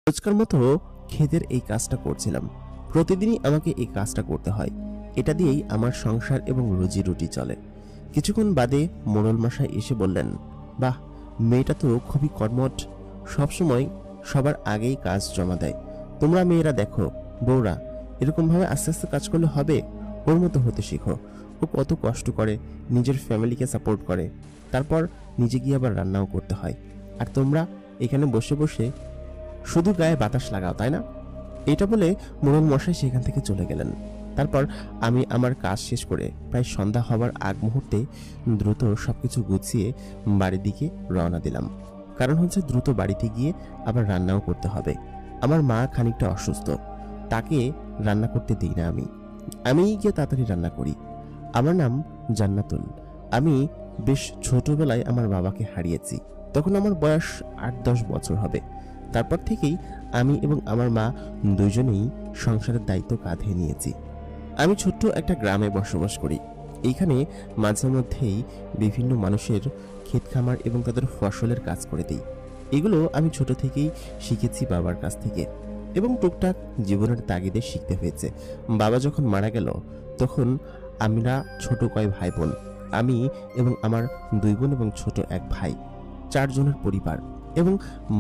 রোজকার মতো ক্ষেতের এই কাজটা করছিলাম। প্রতিদিনই আমাকে এই কাজটা করতে হয়। এটা দিয়েই আমার সংসার এবং রুজি রুটি চলে। কিছুক্ষণ বাদে মোড়ল মশাই এসে বললেন, বাহ, মেয়েটা তো খুবই কর্মঠ, সবসময় সবার আগেই কাজ জমা দেয়। তোমরা মেয়েরা দেখো, বউরা, এরকমভাবে আস্তে আস্তে কাজ করলে হবে? ওর মতো হতে শিখো। ও কত কষ্ট করে, নিজের ফ্যামিলিকে সাপোর্ট করে, তারপর নিজে গিয়ে আবার রান্নাও করতে হয়। আর তোমরা এখানে বসে বসে শুধু গায়ে বাতাস লাগাও, তাই না? এটা বলে মোড়ল মশাই সেখান থেকে চলে গেলেন। তারপর আমি আমার কাজ শেষ করে প্রায় সন্ধ্যা হবার আগ মুহূর্তে দ্রুত সবকিছু গুছিয়ে বাড়ির দিকে রওনা দিলাম। কারণ হচ্ছে দ্রুত বাড়িতে গিয়ে আবার রান্নাও করতে হবে। আমার মা খানিকটা অসুস্থ, তাকে রান্না করতে দিই না আমিই গিয়ে তাড়াতাড়ি রান্না করি। আমার নাম জান্নাতুল। আমি বেশ ছোটবেলায় আমার বাবাকে হারিয়েছি। তখন আমার বয়স ৮-১০ বছর হবে। তারপর থেকেই আমি এবং আমার মা দুইজনেই সংসারের দায়িত্ব কাঁধে নিয়েছি। আমি ছোট্ট একটা গ্রামে বসবাস করি। এইখানে মাঝে মধ্যেই বিভিন্ন মানুষের ক্ষেত খামার এবং তাদের ফসলের কাজ করে দিই। এগুলো আমি ছোট থেকেই শিখেছি বাবার কাছ থেকে এবং টুকটাক জীবনের তাগিদে শিখতে হয়েছে। বাবা যখন মারা গেল তখন আমরা ছোট কয় ভাই বোন, আমি এবং আমার 2 বোন এবং ছোট এক ভাই, 4 জনের পরিবার এবং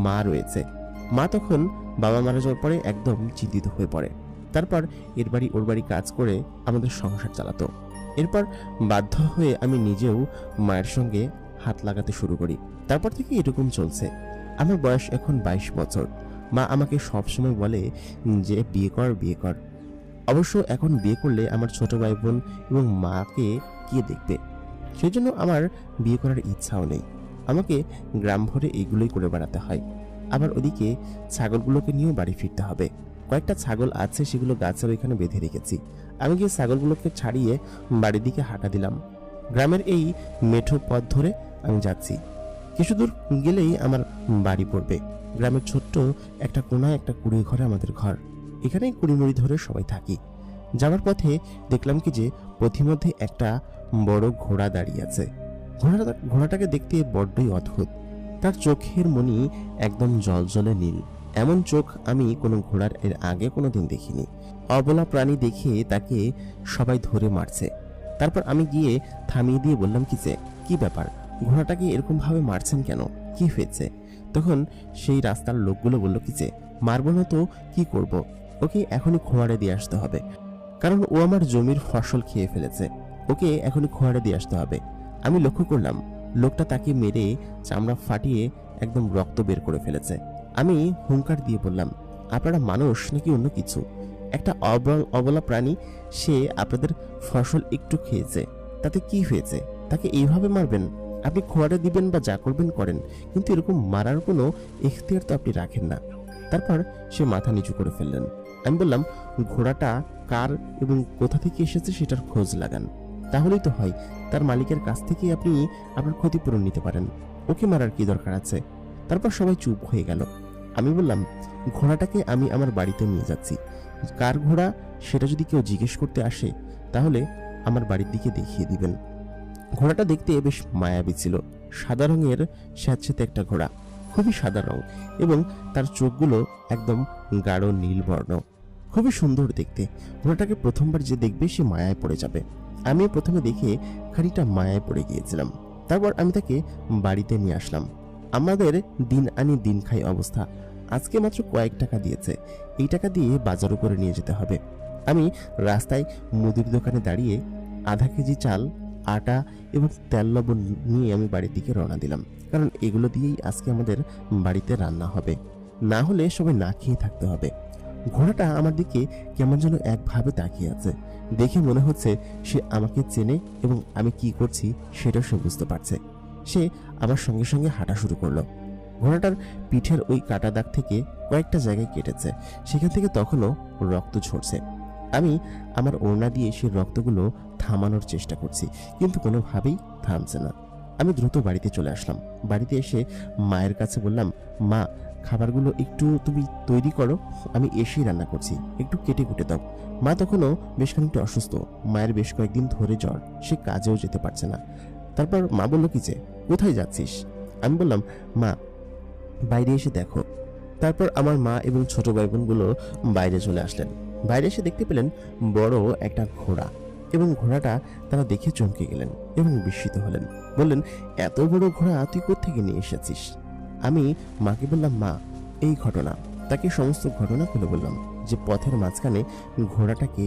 মা রয়েছে। মা তখন বাবা মারা যাওয়ার পরে একদম চিন্তিত হয়ে পড়ে। তারপর এর বাড়ি ওর বাড়ি কাজ করে আমাদের সংসার চালাতো। এরপর বাধ্য হয়ে আমি নিজেও মায়ের সঙ্গে হাত লাগাতে শুরু করি। তারপর থেকে এরকম চলছে। আমার বয়স এখন 22 বছর। মা আমাকে সবসময় বলে যে বিয়ে কর, বিয়ে কর। অবশ্য এখন বিয়ে করলে আমার ছোট ভাই বোন এবং মাকে কে দেখবে? সেই জন্য আমার বিয়ে করার ইচ্ছাও নেই। আমাকে গ্রাম ভরে এইগুলোই করে বেড়াতে হয়। আবার ওদিকে ছাগলগুলোকে নিয়েও বাড়ি ফিরতে হবে। কয়েকটা ছাগল আছে, সেগুলো গাছের ওইখানে বেঁধে রেখেছি। আমি গিয়ে ছাগলগুলোকে ছাড়িয়ে বাড়ির দিকে হাঁটা দিলাম। গ্রামের এই মেঠো পথ ধরে আমি যাচ্ছি। কিছু দূর গেলেই আমার বাড়ি পড়বে। গ্রামের ছোট্ট একটা কোনায় একটা কুড়ি ঘরে আমাদের ঘর। এখানেই কুড়িমুড়ি ধরে সবাই থাকি। যাওয়ার পথে দেখলাম কি যে পথিমধ্যে একটা বড় ঘোড়া দাঁড়িয়ে আছে। ঘোড়াটাকে দেখতে বড্ডই অদ্ভুত। তার চোখের মনি একদম জলজলে নীল। এমন চোখ আমি কোনো ঘোড়ার এর আগে কোনোদিন দেখিনি। অবলা প্রাণী দেখে তাকে সবাই ধরে মারছে। তারপর আমি গিয়ে থামিয়ে দিয়ে বললাম কি যে, কি ব্যাপার, ঘোড়াটাকে এরকম ভাবে মারছেন কেন, কি হয়েছে? তখন সেই রাস্তার লোকগুলো বলল কি যে, মারবো না তো কি করব, ওকে এখনই খোয়াড়ে দিয়ে আসতে হবে, কারণ ও আমার জমির ফসল খেয়ে ফেলেছে। ওকে এখনই খোয়াড়ে দিয়ে আসতে হবে। আমি লক্ষ্য করলাম লোকটা তাকে মেরে চামড়া ফাটিয়ে একদম রক্ত বের করে ফেলেছে। আমি হুঙ্কার দিয়ে বললাম, আপনারা মানুষ নাকি অন্য কিছু? একটা অবলা প্রাণী, সে আপনাদের ফসল একটু খেয়েছে, তাতে কি হয়েছে? তাকে এইভাবে মারবেন? আপনি খোয়াড়ে দিবেন বা যা করবেন করেন, কিন্তু এরকম মারার কোনো এখতিয়ার তো আপনি রাখেন না। তারপর সে মাথা নিচু করে ফেললেন। আমি বললাম, ঘোড়াটা কার এবং কোথা থেকে এসেছে সেটার খোঁজ লাগান, তাহলেই তো হয়। তার মালিকের কাছ থেকে আপনি আপনার ক্ষতিপূরণ নিতে পারেন। ওকে মারার কি দরকার আছে? তারপর সবাই চুপ হয়ে গেল। আমি বললাম, ঘোড়াটাকে আমি আমার বাড়িতে নিয়ে যাচ্ছি। কার ঘোড়া সেটা যদি কেউ জিজ্ঞেস করতে আসে তাহলে আমার বাড়ির দিকে দেখিয়ে দিবেন। ঘোড়াটা দেখতে বেশ মায়াবী ছিল। সাদা রঙের স্যাঁতসেঁতে একটা ঘোড়া, খুবই সাদা রং, এবং তার চোখগুলো একদম গাঢ় নীল বর্ণ, খুবই সুন্দর দেখতে। ঘোড়াটাকে প্রথমবার যে দেখবে সে মায়ায় পড়ে যাবে। আমি প্রথমে দেখে খানিকটা মায়ায় পড়ে গিয়েছিলাম। তারপর আমি তাকে বাড়িতে নিয়ে আসলাম। আমাদের দিন আনি দিন খাই অবস্থা। আজকে মাত্র কয়েক টাকা দিয়েছে, এই টাকা দিয়ে বাজার উপরে নিয়ে যেতে হবে। আমি রাস্তায় মুদির দোকানে দাঁড়িয়ে আধা কেজি চাল, আটা এবং তেল লবণ নিয়ে আমি বাড়ির দিকে রওনা দিলাম, কারণ এগুলো দিয়েই আজকে আমাদের বাড়িতে রান্না হবে, না হলে সবাই না খেয়ে থাকতে হবে। ঘোড়াটা আমার দিকে কেমন যেন একভাবে তাকিয়ে আছে। দেখে মনে হচ্ছে সে আমাকে চেনে এবং আমি কি করছি সেটাও সে বুঝতে পারছে। সে আমার সঙ্গে সঙ্গে হাঁটা শুরু করলো। ঘোড়াটার পিঠের ওই কাটা দাগ থেকে কয়েকটা জায়গায় কেটেছে, সেখান থেকে তখনও রক্ত ঝরছে। আমি আমার ওড়না দিয়ে সেই রক্তগুলো থামানোর চেষ্টা করছি, কিন্তু কোনোভাবেই থামছে না। আমি দ্রুত বাড়িতে চলে আসলাম। বাড়িতে এসে মায়ের কাছে বললাম, মা, খাবারগুলো একটু তুমি তৈরি করো, আমি এসেই রান্না করছি, একটু কেটে কুটে দাও। মা তখনও বেশ খানিকটা অসুস্থ, মায়ের বেশ কয়েকদিন ধরে জ্বর, সে কাজেও যেতে পারছে না। তারপর মা বলল কি যে, কোথায় যাচ্ছিস? আমি বললাম, মা, বাইরে এসে দেখো। তারপর আমার মা এবং ছোট ভাই বোনগুলো বাইরে চলে আসলেন। বাইরে এসে দেখতে পেলেন বড় একটা ঘোড়া, এবং ঘোড়াটা তারা দেখে চমকে গেলেন এবং বিস্মিত হলেন। বললেন, এত বড় ঘোড়া তুই কোত্থেকে নিয়ে এসেছিস? আমি মাকে বললাম, মা এই ঘটনা। তাকে সমস্ত ঘটনা খুলে বললাম যে পথের মাঝখানে ঘোড়াটাকে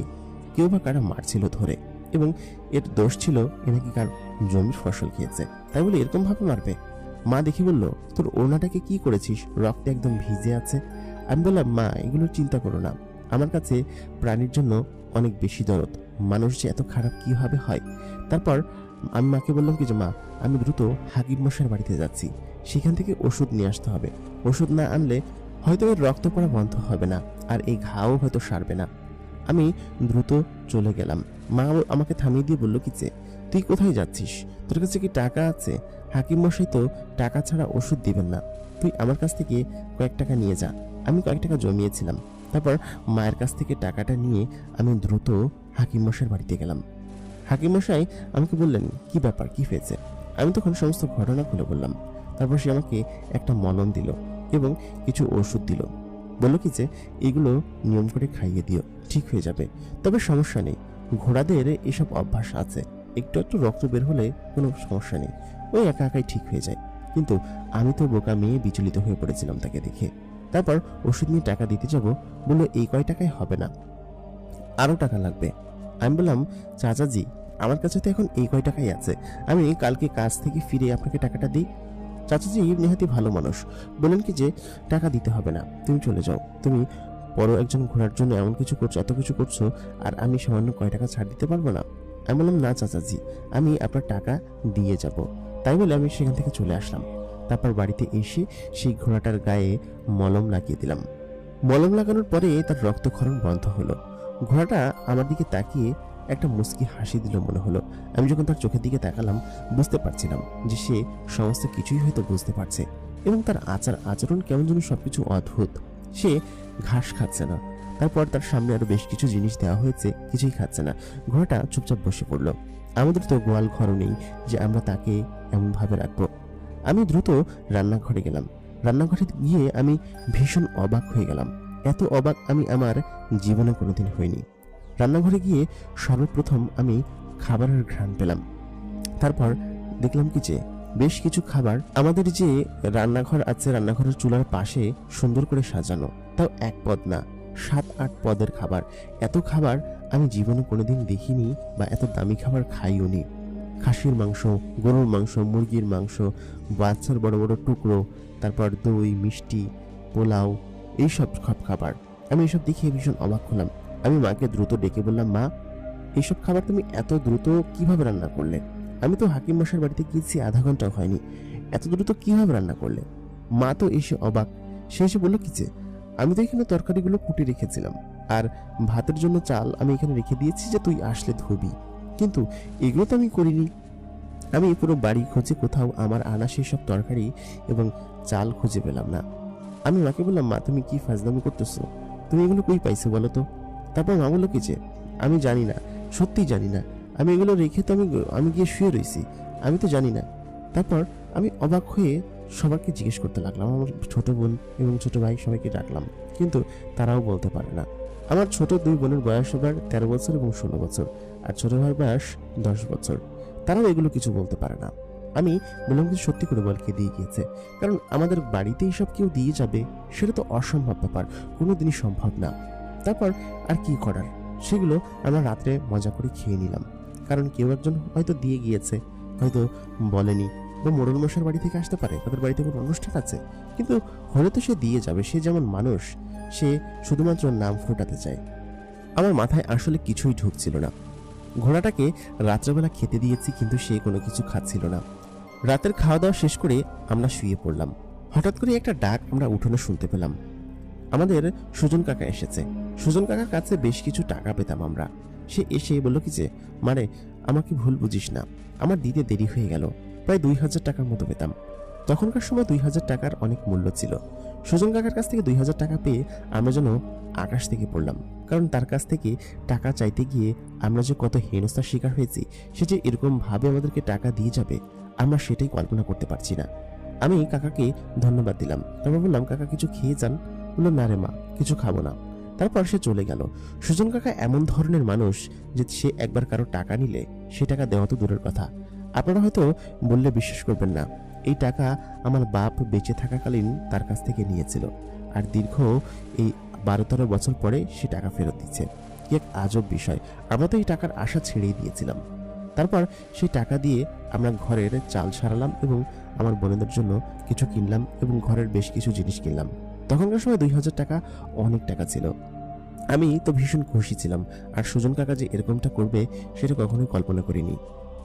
কেউ বা কারা মারছিল ধরে, এবং এর দোষ ছিল এ নাকি কার জমির ফসল খেয়েছে, তাই বলে এরকম ভাবে মারবে? মা দেখে বলল, তোর ওড়নাটাকে কি করেছিস? রক্তে একদম ভিজে আছে। আমি বললাম, মা এগুলো চিন্তা করো না, আমার কাছে প্রাণীর জন্য অনেক বেশি দরদ, মানুষ যে এত খারাপ কিভাবে হয়। তারপর আমি মাকে বললাম কি যে, মা আমি দ্রুত হাকিম মশাইয়ের বাড়িতে যাচ্ছি, সেখান থেকে ওষুধ নিয়ে আসতে হবে। ওষুধ না আনলে হয়তো এর রক্ত পড়া বন্ধ হবে না, আর এই ঘাও হয়তো সারবে না। আমি দ্রুত চলে গেলাম। মা আমাকে থামিয়ে দিয়ে বলল কি যে, তুই কোথায় যাচ্ছিস? তোর কাছে কি টাকা আছে? হাকিম মশাই তো টাকা ছাড়া ওষুধ দিবেন না, তুই আমার কাছ থেকে কয়েক টাকা নিয়ে যা। আমি কয়েক টাকা জমিয়েছিলাম। তারপর মায়ের কাছ থেকে টাকাটা নিয়ে আমি দ্রুত হাকিম মশাইয়ের বাড়িতে গেলাম। হাকিম মশাই আমাকে বললেন, কি ব্যাপার, কি হয়েছে? আমি তখন সমস্ত ঘটনা খুলে বললাম। তারপর সে আমাকে একটা মলম দিল এবং কিছু ওষুধ দিল। বলল কি যে, এগুলো নিয়ম করে খাইয়ে দিও, ঠিক হয়ে যাবে। তবে সমস্যা নেই, ঘোড়াদের এসব অভ্যাস আছে, একটু একটু রক্ত বের হলে কোনো সমস্যা নেই, ওই একা একাই ঠিক হয়ে যায়। কিন্তু আমি তো বোকা মেয়ে, বিচলিত হয়ে পড়েছিলাম তাকে দেখে। তারপর ওষুধ নিয়ে টাকা দিতে যাব, বললো এই কয় টাকায় হবে না, আরো টাকা লাগবে। আমি বললাম, চাচাজি আমার কাছে তো এখন এই কয় টাকাই আছে, আমি কালকে কাজ থেকে ফিরে আপনাকে টাকাটা দিই। চাচাজি নেহাতি ভালো মানুষ, বলেন কি যে, টাকা দিতে হবে না, তুমি চলে যাও, তুমি বড় একজন ঘোড়ার জন্য এমন কিছু করছো, এত কিছু করছো, আর আমি সামান্য কয় টাকা ছাড় দিতে পারবো না? আমি বললাম, না চাচাজি, আমি আপনার টাকা দিয়ে যাব। তাই বলে আমি সেখান থেকে চলে আসলাম। তারপর বাড়িতে এসে সেই ঘোড়াটার গায়ে মলম লাগিয়ে দিলাম। মলম লাগানোর পরে তার রক্তক্ষরণ বন্ধ হলো। ঘোড়াটা আমার দিকে তাকিয়ে একটা মুচকি হাসি দিল মনে হলো। আমি যখন তার চোখের দিকে তাকালাম, বুঝতে পারছিলাম যে সে সমস্ত কিছুই হয়তো বুঝতে পারছে, এবং তার আচরণ কেমন যেন সবকিছু অদ্ভুত। সে ঘাস খাচ্ছে না। তারপর তার সামনে আরো বেশ কিছু জিনিস দেওয়া হয়েছে, কিছুই খাচ্ছে না। ঘোড়াটা চুপচাপ বসে পড়ল। আমাদের তো গোয়াল ঘরও নেই যে আমরা তাকে এমন ভাবে রাখবো। আমি দ্রুত রান্নাঘরে গেলাম। রান্নাঘরে গিয়ে আমি ভীষণ অবাক হয়ে গেলাম। এত অবাক আমি আমার জীবনে কোনোদিন হইনি। রান্নাঘরে গিয়ে সর্বপ্রথম আমি খাবারের ঘ্রাণ পেলাম। তারপর দেখলাম কি যে, বেশ কিছু খাবার আমাদের যে রান্নাঘর আছে, রান্নাঘরের চুলার পাশে সুন্দর করে সাজানো, তাও এক পদ না, 7-8 পদের খাবার। এত খাবার আমি জীবনে কোনোদিন দেখিনি, বা এত দামি খাবার খাইও নি। খাসির মাংস, গরুর মাংস, মুরগির মাংস, বাচ্চার বড় বড় টুকরো, তারপর দই, মিষ্টি, পোলাও, এইসব সব খাবার। আমি এসব দেখে ভীষণ অবাক হলাম। আমি মাকে দ্রুত ডেকে বললাম, মা এইসব খাবার তুমি এত দ্রুত কিভাবে রান্না করলে? আমি তো হাকিম মশাইয়ের বাড়িতে গিয়েছি, আধা ঘন্টাও হয়নি, এত দ্রুত কিভাবে রান্না করলে? মা তো এসে অবাক। সে এসে বললো কি যে, আমি তো এখানে তরকারিগুলো কুটে রেখেছিলাম, আর ভাতের জন্য চাল আমি এখানে রেখে দিয়েছি যে তুই আসলে ধুবি, কিন্তু এগুলো তো আমি করিনি। আমি পুরো বাড়ি খুঁজে কোথাও আমার আনা সেই সব তরকারি এবং চাল খুঁজে পেলাম না। আমি মাকে বললাম, মা তুমি কি ফাজলামি করতেছো? তুমি এগুলো কই পাইছো বলো তো? তারপর মা বললো কি যে, আমি জানি না, সত্যি জানি না, আমি এগুলো রেখে তো আমি গিয়ে শুয়ে রয়েছি, আমি তো জানি না। তারপর আমি অবাক হয়ে সবাইকে জিজ্ঞেস করতে লাগলাম, আমার ছোট বোন এবং ছোট ভাই সবাইকে ডাকলাম, কিন্তু তারাও বলতে পারে না। আমার ছোট 2 বোনের বয়স এবার 13 বছর এবং 16 বছর, আর ছোট ভাইয়ের বয়স 10 বছর। তারাও এগুলো কিছু বলতে পারে না। আমি বললাম যে, সত্যি করে বল, কে দিয়ে গিয়েছে? কারণ আমাদের বাড়িতে এইসব কেউ দিয়ে যাবে সেটা তো অসম্ভব ব্যাপার, কোনোদিনই সম্ভব না। তারপর আর কি করার, সেগুলো আমরা রাত্রে মজা করে খেয়ে নিলাম। কারণ কেউ একজন হয়তো দিয়ে গিয়েছে, হয়তো বলেনি, বা মোড়ল মশার বাড়ি থেকে আসতে পারে, তাদের বাড়িতে কোনো অনুষ্ঠান আছে, কিন্তু হলে তো সে দিয়ে যাবে। সে যেমন মানুষ, সে শুধুমাত্র নাম ফোটাতে চায়। আমার মাথায় আসলে কিছুই ঢুকছিল না। ঘোড়াটাকে রাত্রেবেলা খেতে দিয়েছি, কিন্তু সে কোনো কিছু খাচ্ছিল না। রাতের খাওয়া দাওয়া শেষ করে আমরা শুয়ে পড়লাম। হঠাৎ করে একটা ডাক আমরা উঠোনে শুনতে পেলাম। আমাদের সুজন কাকা এসেছে। সুজন কাকার কাছে বেশ কিছু টাকা পেতাম আমরা। সে এসে বলল কি যে, মানে আমাকে ভুল বুঝিস না, আমার দিতে দেরি হয়ে গেল। প্রায় 2000 টাকার মতো পেতাম। তখনকার সময় 2000 টাকার অনেক মূল্য ছিল। সুজন কাকার কাছ থেকে 2000 টাকা পেয়ে আমরা যেন আকাশ থেকে পড়লাম। কারণ তার কাছ থেকে টাকা চাইতে গিয়ে আমরা যে কত হেনস্থার শিকার হয়েছি, সে যে এরকম ভাবে আমাদেরকে টাকা দিয়ে যাবে, আমরা সেটাই কল্পনা করতে পারছি না। আমি কাকাকে ধন্যবাদ দিলাম। তারপর বললাম, কাকা কিছু খেয়ে যান। বললো, না রে মা, কিছু খাবো না। তারপর সে চলে গেল। সুজন কাকা এমন ধরনের মানুষ যে সে একবার কারো টাকা নিলে সে টাকা দেওয়া তো দূরের কথা, আপনারা হয়তো বললে বিশ্বাস করবেন না, এই টাকা আমার বাপ বেঁচে থাকাকালীন তার কাছ থেকে নিয়েছিল, আর দীর্ঘ এই 12-13 বছর পরে সে টাকা ফেরত দিচ্ছে। কি এক আজব বিষয়! আমরা তো এই টাকার আশা ছেড়েই দিয়েছিলাম। তারপর সেই টাকা দিয়ে আমরা ঘরের চাল সারালাম এবং আমার বোনেদের জন্য কিছু কিনলাম এবং ঘরের বেশ কিছু জিনিস কিনলাম। তখনকার সময় 2000 টাকা অনেক টাকা ছিল। আমি তো ভীষণ খুশি ছিলাম। আর সুজন কাকা যে এরকমটা করবে সেটা কখনোই কল্পনা করিনি।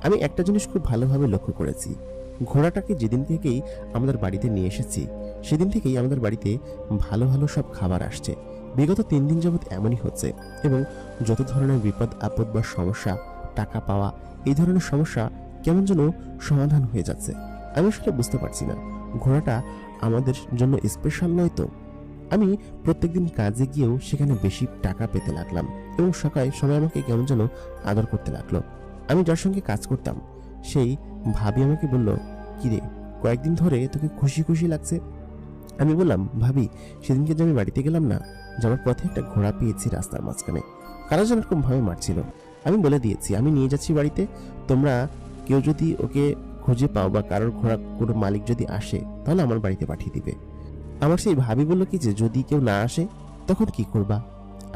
আমি একটা জিনিস খুব ভালোভাবে লক্ষ্য করেছি, ঘোড়াটাকে যেদিন থেকেই আমাদের বাড়িতে নিয়ে এসেছি সেদিন থেকেই আমাদের বাড়িতে ভালো ভালো সব খাবার আসছে। বিগত 3 দিন যাবৎ এমনই হচ্ছে এবং যত ধরনের বিপদ আপদ বা সমস্যা, টাকা পাওয়া, এই ধরনের সমস্যা কেমন যেন সমাধান হয়ে যাচ্ছে। আমি আসলে বুঝতে পারছি না, ঘোড়াটা আমাদের জন্য স্পেশাল নয় তো? আমি প্রত্যেকদিন কাজে গিয়েও সেখানে বেশি টাকা পেতে লাগলাম এবং সকালে সবাই আমাকে কেমন যেন আদর করতে লাগলো। আমি যার সঙ্গে কাজ করতাম সেই ভাবি আমাকে বলল, কিরে, কয়েকদিন ধরে তোকে খুশি খুশি লাগছে? আমি বললাম, ভাবি, সেদিনকে যে আমি বাড়িতে গেলাম না, যাওয়ার পথে একটা ঘোড়া পেয়েছি রাস্তার মাঝখানে, কারো যেন এরকম ভাবে মারছিল। আমি বলে দিয়েছি আমি নিয়ে যাচ্ছি বাড়িতে, তোমরা কেউ যদি ওকে খুঁজে পাও বা কারোর ঘোড়া কোনো মালিক যদি আসে তাহলে আমার বাড়িতে পাঠিয়ে দিবে। আমার সেই ভাবি বলল কি যে, যদি কেউ না আসে তখন কি করবা?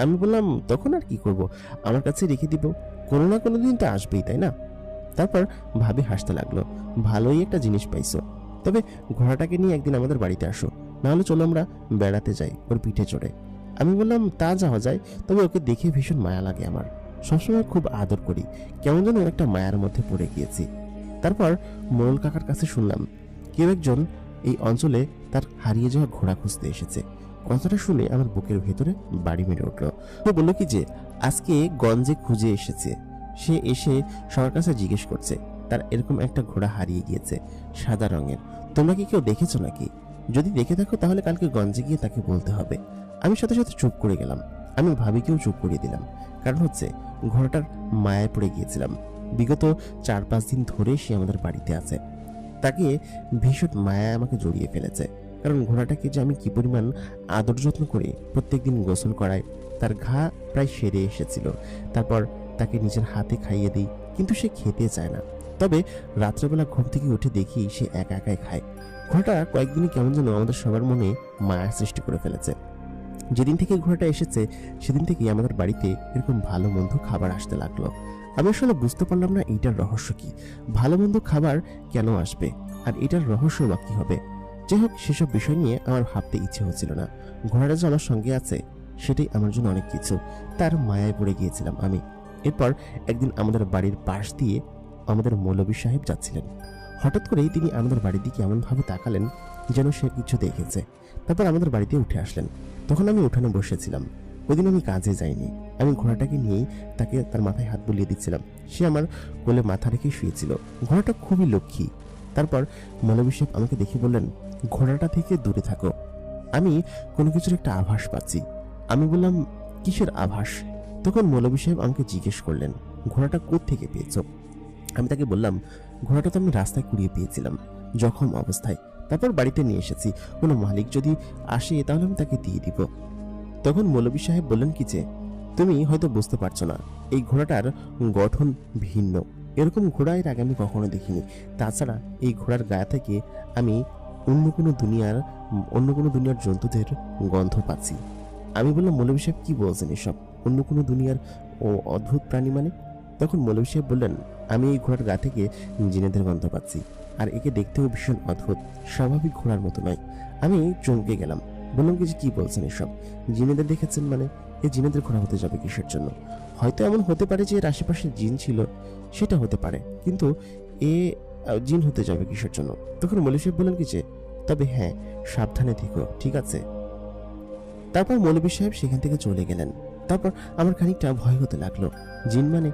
আমি বললাম, তখন আর কি করব, আমার কাছে রেখে দিব, কোনো না কোনো দিন তো আসবেই, তাই না? তারপর ভাবি হাসতে লাগলো, ভালোই একটা জিনিস পাইছো, তবে ঘোড়াটাকে নিয়ে একদিন আমাদের বাড়িতে আসো, নাহলে চলো আমরা বেড়াতে যাই ওর পিঠে চড়ে। আমি বললাম, তা যাওয়া যায়, তবে ওকে দেখে ভীষণ মায়া লাগে আমার, সবসময় খুব আদর করি, কেমন যেন একটা মায়ার মধ্যে পড়ে গিয়েছি। তারপর মোড়ল কাকার কাছে শুনলাম কেউ একজন এই অঞ্চলে তার হারিয়ে যাওয়া ঘোড়া খুঁজতে এসেছে। কথাটা শুনে আমার বুকের ভেতরে বাড়ি মেরে উঠলো। সে বললো কি যে আজকে গঞ্জে খুঁজে এসেছে, সে এসে সবার কাছে জিজ্ঞেস করছে তার এরকম একটা ঘোড়া হারিয়ে গিয়েছে, সাদা রঙের, তোমরা কি কেউ দেখেছো নাকি? যদি দেখে থাকো তাহলে কালকে গঞ্জে গিয়ে তাকে বলতে হবে। আমি সাথে সাথে চুপ করে গেলাম। আমি ভাবিকেও চুপ করিয়ে দিলাম, কারণ হচ্ছে ঘোড়াটার মায়ায় পড়ে গিয়েছিলাম। বিগত 4-5 দিন ধরে সে আমাদের বাড়িতে আছে, তাকে ভীষণ মায়া আমাকে জড়িয়ে ফেলেছে। কারণ ঘোড়াটাকে যে আমি কি পরিমাণ আদর যত্ন করে প্রত্যেকদিন গোসল করাই, তার ঘা প্রায় সেরে এসেছিল, তারপর তাকে নিজের হাতে খাইয়ে দিই, কিন্তু সে খেতে চায় না। তবে রাত্রেবেলা ঘুম থেকে উঠে দেখি সে একা একাই খায়। ঘোড়াটা কয়েকদিনই কেমন যেন আমাদের সবার মনে মায়ার সৃষ্টি করে ফেলেছে। যেদিন থেকে ঘোড়াটা এসেছে সেদিন থেকেই আমাদের বাড়িতে এরকম ভালো মন্দ খাবার আসতে লাগলো। আমি আসলে বুঝতে পারলাম না এইটার রহস্য কি, ভালো মন্দ খাবার কেন আসবে, আর এটার রহস্য বা কি হবে। যাই হোক, সেসব বিষয় নিয়ে আমার ভাবতে ইচ্ছে হচ্ছিল না। ঘোড়াটা যে আমার সঙ্গে আছে সেটাই আমার জন্য অনেক কিছু, তার মায়ায় পড়ে গিয়েছিলাম আমি। এরপর একদিন আমাদের বাড়ির পাশ দিয়ে আমাদের মৌলভী সাহেব যাচ্ছিলেন। হঠাৎ করেই তিনি আমাদের বাড়ির দিকে এমনভাবে তাকালেন যেন সে কিছু দেখেছে। তারপর আমাদের বাড়িতে উঠে আসলেন। তখন আমি উঠানে বসেছিলাম। ওইদিন আমি কাজে যাইনি, আমি ঘোড়াটাকে নিয়েই তাকে তার মাথায় হাত বুলিয়ে দিচ্ছিলাম। সে আমার কোলে মাথা রেখে শুয়েছিল। ঘোড়াটা খুবই লক্ষ্মী। তারপর মৌলভী সাহেব আমাকে দেখে বললেন, ঘোড়াটা থেকে দূরে থাকো, আমি কোনো কিছুর একটা আভাস পাচ্ছি। আমি বললাম, কিসের আভাস? তখন মৌলভী সাহেব আমাকে জিজ্ঞেস করলেন, ঘোড়াটা কোত্থেকে পেয়েছো? আমি তাকে বললাম, ঘোড়াটা তো আমি রাস্তায় কুড়িয়ে পেয়েছিলাম জখম অবস্থায়, তারপর বাড়িতে নিয়ে এসেছি, কোনো মালিক যদি আসে তাহলে আমি তাকে দিয়ে দিব। তখন মৌলভী সাহেব বললেন কি যে, তুমি হয়তো বুঝতে পারছো না, এই ঘোড়াটার গঠন ভিন্ন, এরকম ঘোড়া এর আগে আমি কখনো দেখিনি। তাছাড়া এই ঘোড়ার গা থেকে আমি অন্য কোনো দুনিয়ার জন্তুদের গন্ধ পাচ্ছি। আমি বললাম, মৌলভী সাহেব কি বলছেন এসব, অন্য কোনো দুনিয়ার ও অদ্ভুত প্রাণী মানে? তখন মৌলভী সাহেব বললেন, আমি এই ঘোড়ার গা থেকে জিনেদের গন্ধ পাচ্ছি, আর একে দেখতেও ভীষণ অদ্ভুত, স্বাভাবিক ঘোড়ার মতো নয়। আমি চমকে গেলাম, বললাম কি যে কি বলছেন এসব, জিনেদের দেখেছেন মানে? এই জিনেদের ঘোড়া হতে যাবে কিসের জন্য? হয়তো এমন হতে পারে যে এর আশেপাশে জিন ছিল, সেটা হতে পারে, কিন্তু এ জিন হতে যাবে কিসের জন্য? তখন মৌলভী সাহেব বললেন কি যে, তবে হ্যাঁ, সাবধানে থেকো, ঠিক আছে? তারপর মৌলভী সাহেব সেখান থেকে চলে গেলেন। তারপর আমার খানিকটা ভয় হতে লাগলো, জিন মানে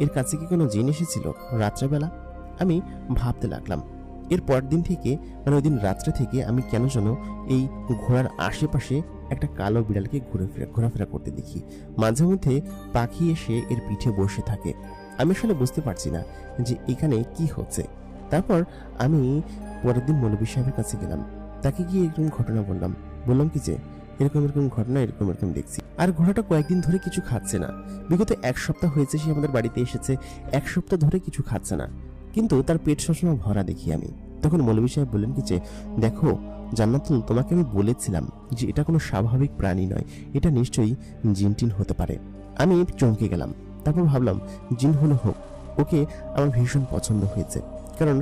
এর কাছে কি কোনো জিন এসেছিল রাত্রেবেলা? আমি ভাবতে লাগলাম। এর পরের দিন থেকে মানে ওই দিন রাত্রে থেকে আমি কেন যেন এই ঘোড়ার আশেপাশে একটা কালো বিড়ালকে ঘোরাফেরা করতে দেখি। মাঝে মধ্যে পাখি এসে এর পিঠে বসে থাকে। আমি আসলে বুঝতে পারছি না যে এখানে কি হচ্ছে। তারপর আমি পরের দিন মৌলভী সাহেবের কাছে গেলাম, তাকে গিয়ে এরকম ঘটনা বললাম কি যে এরকম এরকম ঘটনা এরকম এরকম দেখছি। আর ঘোড়াটা কয়েকদিন ধরে কিছু খাচ্ছে না, বিগত 1 সপ্তাহ হয়েছে সে আমাদের বাড়িতে এসেছে, 1 সপ্তাহ ধরে কিছু খাচ্ছে না, কিন্তু তার পেট সবসময় ভরা দেখি আমি। তখন মৌলভী সাহেব বললেন কি যে দেখো জান্নাতুল, তোমাকে আমি বলেছিলাম যে এটা কোনো স্বাভাবিক প্রাণী নয়, এটা নিশ্চয়ই জিনটিন হতে পারে। আমি চমকে গেলাম, তারপর ভাবলাম জিন হলো হোক, ওকে আমার ভীষণ পছন্দ হয়েছে, কারণ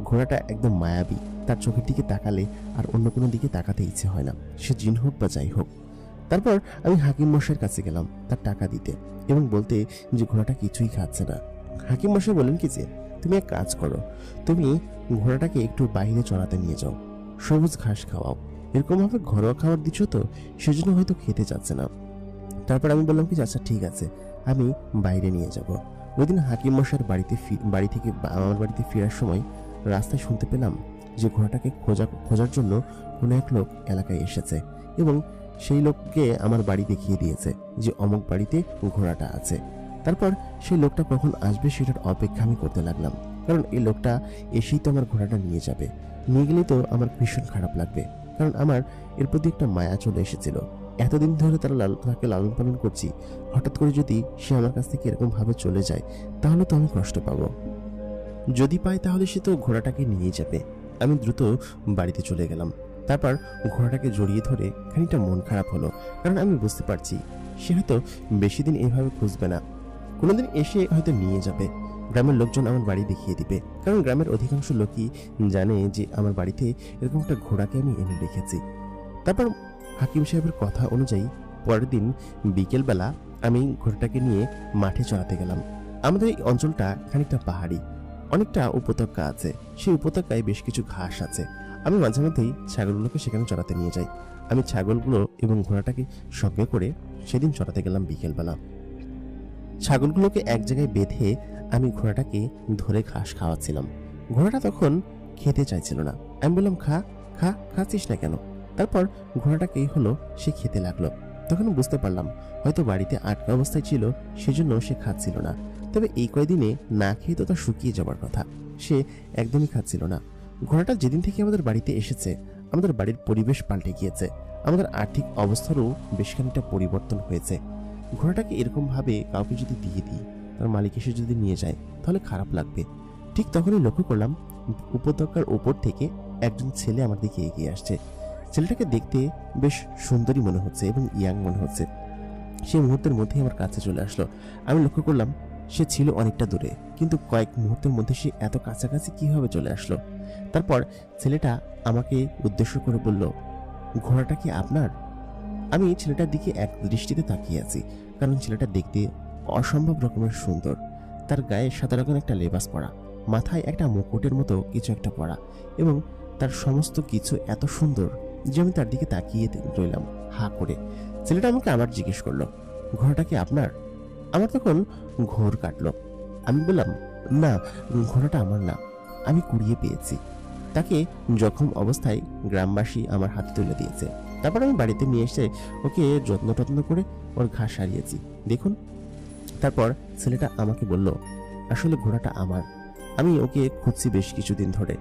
ঘোড়াটা একদম মায়াবী, তার চোখের দিকে তাকালে আর অন্য কোনো দিকে তাকাতে ইচ্ছে হয় না, সে জিন হোক বা যাই হোক। তারপর আমি হাকিম মশাইয়ের কাছে গেলাম তার টাকা দিতে এবং বলতে যে ঘোড়াটা কিছুই খাচ্ছে না। হাকিম মশাই বলেন কি যে তুমি এক কাজ করো, তুমি ঘোড়াটাকে একটু বাইরে চড়াতে নিয়ে যাও, সবুজ ঘাস খাওয়াও, এরকম ভাবে ঘরোয়া খাবার দিচ্ছ তো সেজন্য হয়তো খেতে চাচ্ছে না। তারপর আমি বললাম কি আচ্ছা ঠিক আছে, আমি বাইরে নিয়ে যাব। ওই দিন হাকিম মশাইয়ের বাড়ি থেকে আমার বাড়িতে ফেরার সময় রাস্তায় শুনতে পেলাম যে ঘোড়াটাকে খোঁজার জন্য কোনো এক লোক এলাকায় এসেছে এবং সেই লোককে আমার বাড়ি দেখিয়ে দিয়েছে যে অমুক বাড়িতে ঘোড়াটা আছে। তারপর সেই লোকটা কখন আসবে সেটার অপেক্ষা আমি করতে লাগলাম, কারণ এই লোকটা এসেই তো আমার ঘোড়াটা নিয়ে যাবে, নিয়ে গেলেই তো আমার ভীষণ খারাপ লাগবে, কারণ আমার এর প্রতি একটা মায়া চলে এসেছিল। এতদিন ধরে তাকে লালন পালন করছি, হঠাৎ করে যদি সে আমার কাছ থেকে এরকম ভাবে চলে যায় তাহলে তো আমি কষ্ট পাবো, যদি পাই তাহলে সে তো ঘোড়াটাকে নিয়ে যাবে। আমি দ্রুত বাড়িতে চলে গেলাম। তারপর ঘোড়াটাকে জড়িয়ে ধরে খানিকটা মন খারাপ হলো, কারণ আমি বুঝতে পারছি সে হয়তো বেশি দিন এইভাবে খুঁজবে না, কোনোদিন এসে হয়তো নিয়ে যাবে। গ্রামের লোকজন আমার বাড়ি দেখিয়ে দিবে, কারণ গ্রামের অধিকাংশ লোকই জানে যে আমার বাড়িতে এরকম একটা ঘোড়াকে আমি এনে রেখেছি। তারপর হাকিম সাহেবের কথা অনুযায়ী পরের দিন বিকেলবেলা আমি ঘোড়াটাকে নিয়ে মাঠে চড়াতে গেলাম। আমাদের এই অঞ্চলটা খানিকটা পাহাড়ি, অনেকটা উপত্যকা আছে, সেই উপত্যকায় বেশ কিছু ঘাস আছে। আমি মাঝে মধ্যেই ছাগলগুলোকে সেখানে চড়াতে নিয়ে যাই। আমি ছাগলগুলো এবং ঘোড়াটাকে সঙ্গে করে সেদিন চড়াতে গেলাম বিকেলবেলা। ছাগলগুলোকে এক জায়গায় বেঁধে আমি ঘোড়াটাকে ধরে ঘাস খাওয়াচ্ছিলাম। ঘোড়াটা তখন খেতে চাইছিল না। আমি বললাম খা খা, খাচ্ছিস না কেন? তারপর ঘোড়াটাকেই হলো সে খেতে লাগলো। তখন বুঝতে পারলাম হয়তো বাড়িতে আটকা অবস্থায় ছিল, সেজন্য সে খাচ্ছিল না। তবে এই কয়দিনে না খেয়ে তো তার শুকিয়ে যাবার কথা, সে একদমই খাচ্ছিল না। ঘোড়াটা যেদিন থেকে আমাদের বাড়িতে এসেছে আমাদের বাড়ির পরিবেশ পাল্টে গিয়েছে, আমাদের আর্থিক অবস্থারও বেশ খানিকটা পরিবর্তন হয়েছে। ঘোড়াটাকে এরকম ভাবে কাউকে যদি দিয়ে দিই, তার মালিক এসে যদি নিয়ে যায় তাহলে খারাপ লাগবে। ঠিক তখনই লক্ষ্য করলাম উপত্যকার ওপর থেকে একজন ছেলে আমার দিকে এগিয়ে আসছে। ছেলেটাকে দেখতে বেশ সুন্দরী মনে হচ্ছে এবং ইয়াং মনে হচ্ছে। সে মুহূর্তের মধ্যেই আমার কাছে চলে আসলো। আমি লক্ষ্য করলাম সে ছিল অনেকটা দূরে, কিন্তু কয়েক মুহূর্তের মধ্যে সে এত কাছাকাছি কিভাবে চলে আসলো। তারপর ছেলেটা আমাকে উদ্দেশ্য করে বলল, ঘোড়াটা কি আপনার? আমি ছেলেটার দিকে এক দৃষ্টিতে তাকিয়ে আছি, কারণ ছেলেটা দেখতে অসম্ভব রকমের সুন্দর। তার গায়ে সাদা রকমের একটা লেবাস পরা, মাথায় একটা মুকুটের মতো কিছু একটা পরা, এবং তার সমস্ত কিছু এত সুন্দর যে আমি তার দিকে তাকিয়ে রইলাম হা করে। ছেলেটা আমাকে আবার জিজ্ঞেস করলো, ঘোড়াটা কি আপনার? আমার তখন ঘোর কাটলো। আমি বললাম, না, ঘোড়াটা আমার না, আমি কুড়িয়ে পেয়েছি। তাকে জখম অবস্থায় গ্রামবাসী আমার হাতে তুলে দিয়েছে। তারপর আমি বাড়িতে নিয়ে এসে ওকে যত্ন করে ওর ঘাস সারিয়েছি, দেখুন। তারপর ছেলেটা আমাকে বলল, আসলে ঘোড়াটা আমার, আমি ওকে খুঁজছি বেশ কিছুদিন ধরে,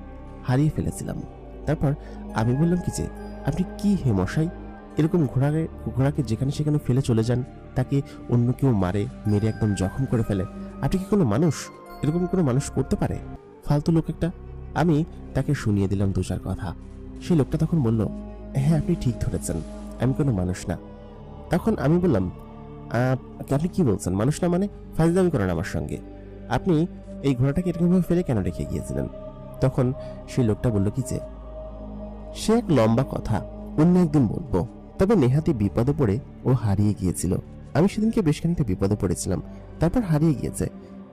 হারিয়ে ফেলেছিলাম। তারপর আমি বললাম কি যে, আপনি কি হে মশাই, এরকম ঘোড়াকে যেখানে সেখানে ফেলে চলে যান, তাকে অন্য কেউ মেরে একদম জখম করে ফেলে। আপনি কি কোনো মানুষ? এরকম কোনো মানুষ করতে পারে? ফালতু লোক একটা। আমি তাকে শুনিয়ে দিলাম 2-4 কথা। সেই লোকটা তখন বলল, হ্যাঁ আপনি ঠিক ধরেছেন, আমি কোনো মানুষ না। তখন আমি বললাম, আপনি কি বলছেন মানুষ না মানে? ফাজলামি করেন আমার সঙ্গে। আপনি এই ঘোড়াটাকে এরকমভাবে ফেলে কেন রেখে গিয়েছিলেন? তখন সেই লোকটা বলল কি যে, সে এক লম্বা কথা, অন্য একদিন বলবো, তবে নেহাতি বিপদে পড়ে ও হারিয়ে গিয়েছিল। আমি সেদিনকে বেশ খানিকটা বিপদে পড়েছিলাম, তারপর হারিয়ে গিয়েছে।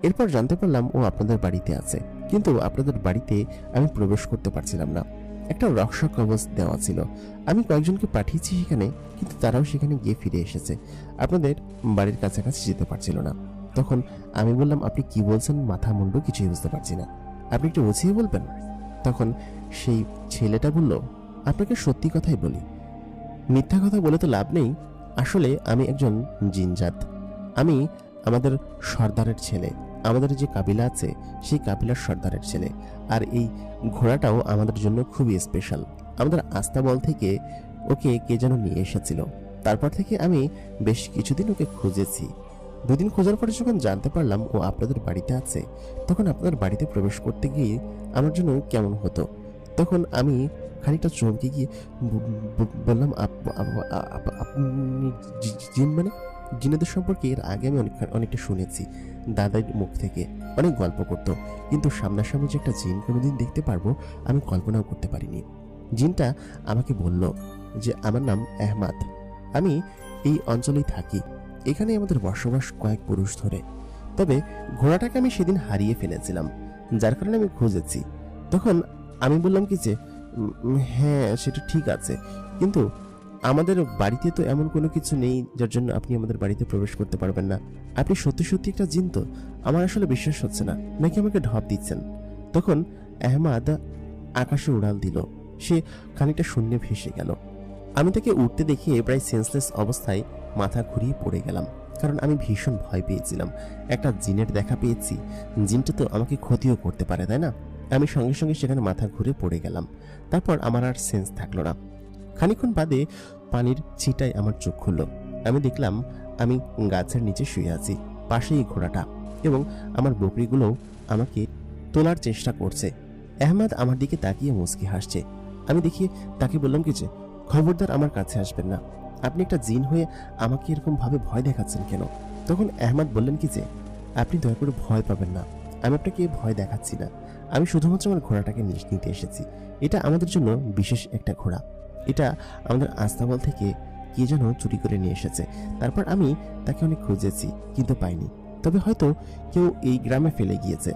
এরপর জানতে পারলাম ও আপনাদের বাড়িতে আছে, কিন্তু আপনাদের বাড়িতে আমি প্রবেশ করতে পারছিলাম না, একটা রক্ষা কবচ দেওয়া ছিল। আমি কয়েকজনকে পাঠিয়েছি সেখানে, কিন্তু তারাও সেখানে গিয়ে ফিরে এসেছে, আপনাদের বাড়ির কাছাকাছি যেতে পারছিল না। তখন আমি বললাম, আপনি কি বলছেন, মাথা মুন্ডু কিছুই বুঝতে পারছি না, আপনি একটু বুঝিয়ে বলবেন? তখন সেই ছেলেটা বলল, আপনাকে সত্যি কথাই বলি, মিথ্যা কথা বলে তো লাভ নেই। আসলে আমি একজন জিনজাত, আমি আমাদের সর্দারের ছেলে, আমাদের যে কাবিলা আছে সেই কাবিলার সর্দারের ছেলে। আর এই ঘোড়াটাও আমাদের জন্য খুবই স্পেশাল। আমাদের আস্তাবল থেকে ওকে কে যেন নিয়ে এসেছিল। তারপর থেকে আমি বেশ কিছুদিন ওকে খুঁজেছি। 2 দিন খোঁজার পরে যখন জানতে পারলাম ও আপনাদের বাড়িতে আছে, তখন আপনাদের বাড়িতে প্রবেশ করতে গিয়ে আমার জন্য কেমন হতো। তখন আমি খানিকটা চমকে গিয়ে বললাম, আপনি জিন মানে? জিনেদের সম্পর্কে এর আগে আমি অনেকটা শুনেছি, দাদার মুখ থেকে অনেক গল্প করতো, কিন্তু সামনাসামনি যে একটা জিন কোনোদিন দেখতে পারবো আমি কল্পনাও করতে পারিনি। জিনটা আমাকে বলল যে আমার নাম আহমাদ, আমি এই অঞ্চলেই থাকি, এখানে আমাদের বসবাস কয়েক পুরুষ ধরে। তবে ঘোড়াটাকে আমি সেদিন হারিয়ে ফেলেছিলাম, যার কারণে আমি খুঁজেছি। তখন আমি বললাম কি যে হ্যাঁ সেটা ঠিক আছে, কিন্তু আমাদের বাড়িতে তো এমন কোনো কিছু নেই যার জন্য আপনি আমাদের বাড়িতে প্রবেশ করতে পারবেন না। আপনি সত্যি সত্যি একটা জিন তো? আমার আসলে বিশ্বাস হচ্ছে না, নাকি আমাকে ঢপ দিচ্ছেন? তখন আহমাদ আকাশে উড়াল দিল, সে খানিকটা শূন্যে ভেসে গেল। আমি তাকে উঠতে দেখে প্রায় সেন্সলেস অবস্থায় মাথা ঘুরিয়ে পড়ে গেলাম, কারণ আমি ভীষণ ভয় পেয়েছিলাম। একটা জিনের দেখা পেয়েছি, জিনটা তো আমাকে ক্ষতিও করতে পারে, তাই না? আমি সঙ্গে সঙ্গে সেখানে মাথা ঘুরে পড়ে গেলাম। তারপর আমার আর সেন্স থাকলো না। খানিকক্ষণ বাদে পানির ছিটায় আমার চোখ খুলল। আমি দেখলাম আমি গাছের নিচে শুয়ে আছি, পাশেই ঘোড়াটা, এবং আমার বকরিগুলোও আমাকে তোলার চেষ্টা করছে। আহমাদ আমার দিকে তাকিয়ে মুচকি হাসছে। আমি দেখি তাকে বললাম কি যে খবরদার আমার কাছে আসবেন না, আপনি একটা জিন হয়ে আমাকে এরকম ভাবে ভয় দেখাচ্ছেন কেন? তখন আহমাদ বললেন কি যে আপনি দয়া করে ভয় পাবেন না, আমি আপনাকে ভয় দেখাচ্ছি না, আমি শুধুমাত্র আমার ঘোড়াটাকে নিতে এসেছি। এটা আমাদের জন্য বিশেষ একটা ঘোড়া, এটা আমাদের আস্তাবল থেকে কে যেন চুরি করে নিয়ে এসেছে। তারপর আমি তাকে অনেক খুঁজেছি কিন্তু পাইনি, তবে হয়তো কেউ এই গ্রামে ফেলে গিয়েছে।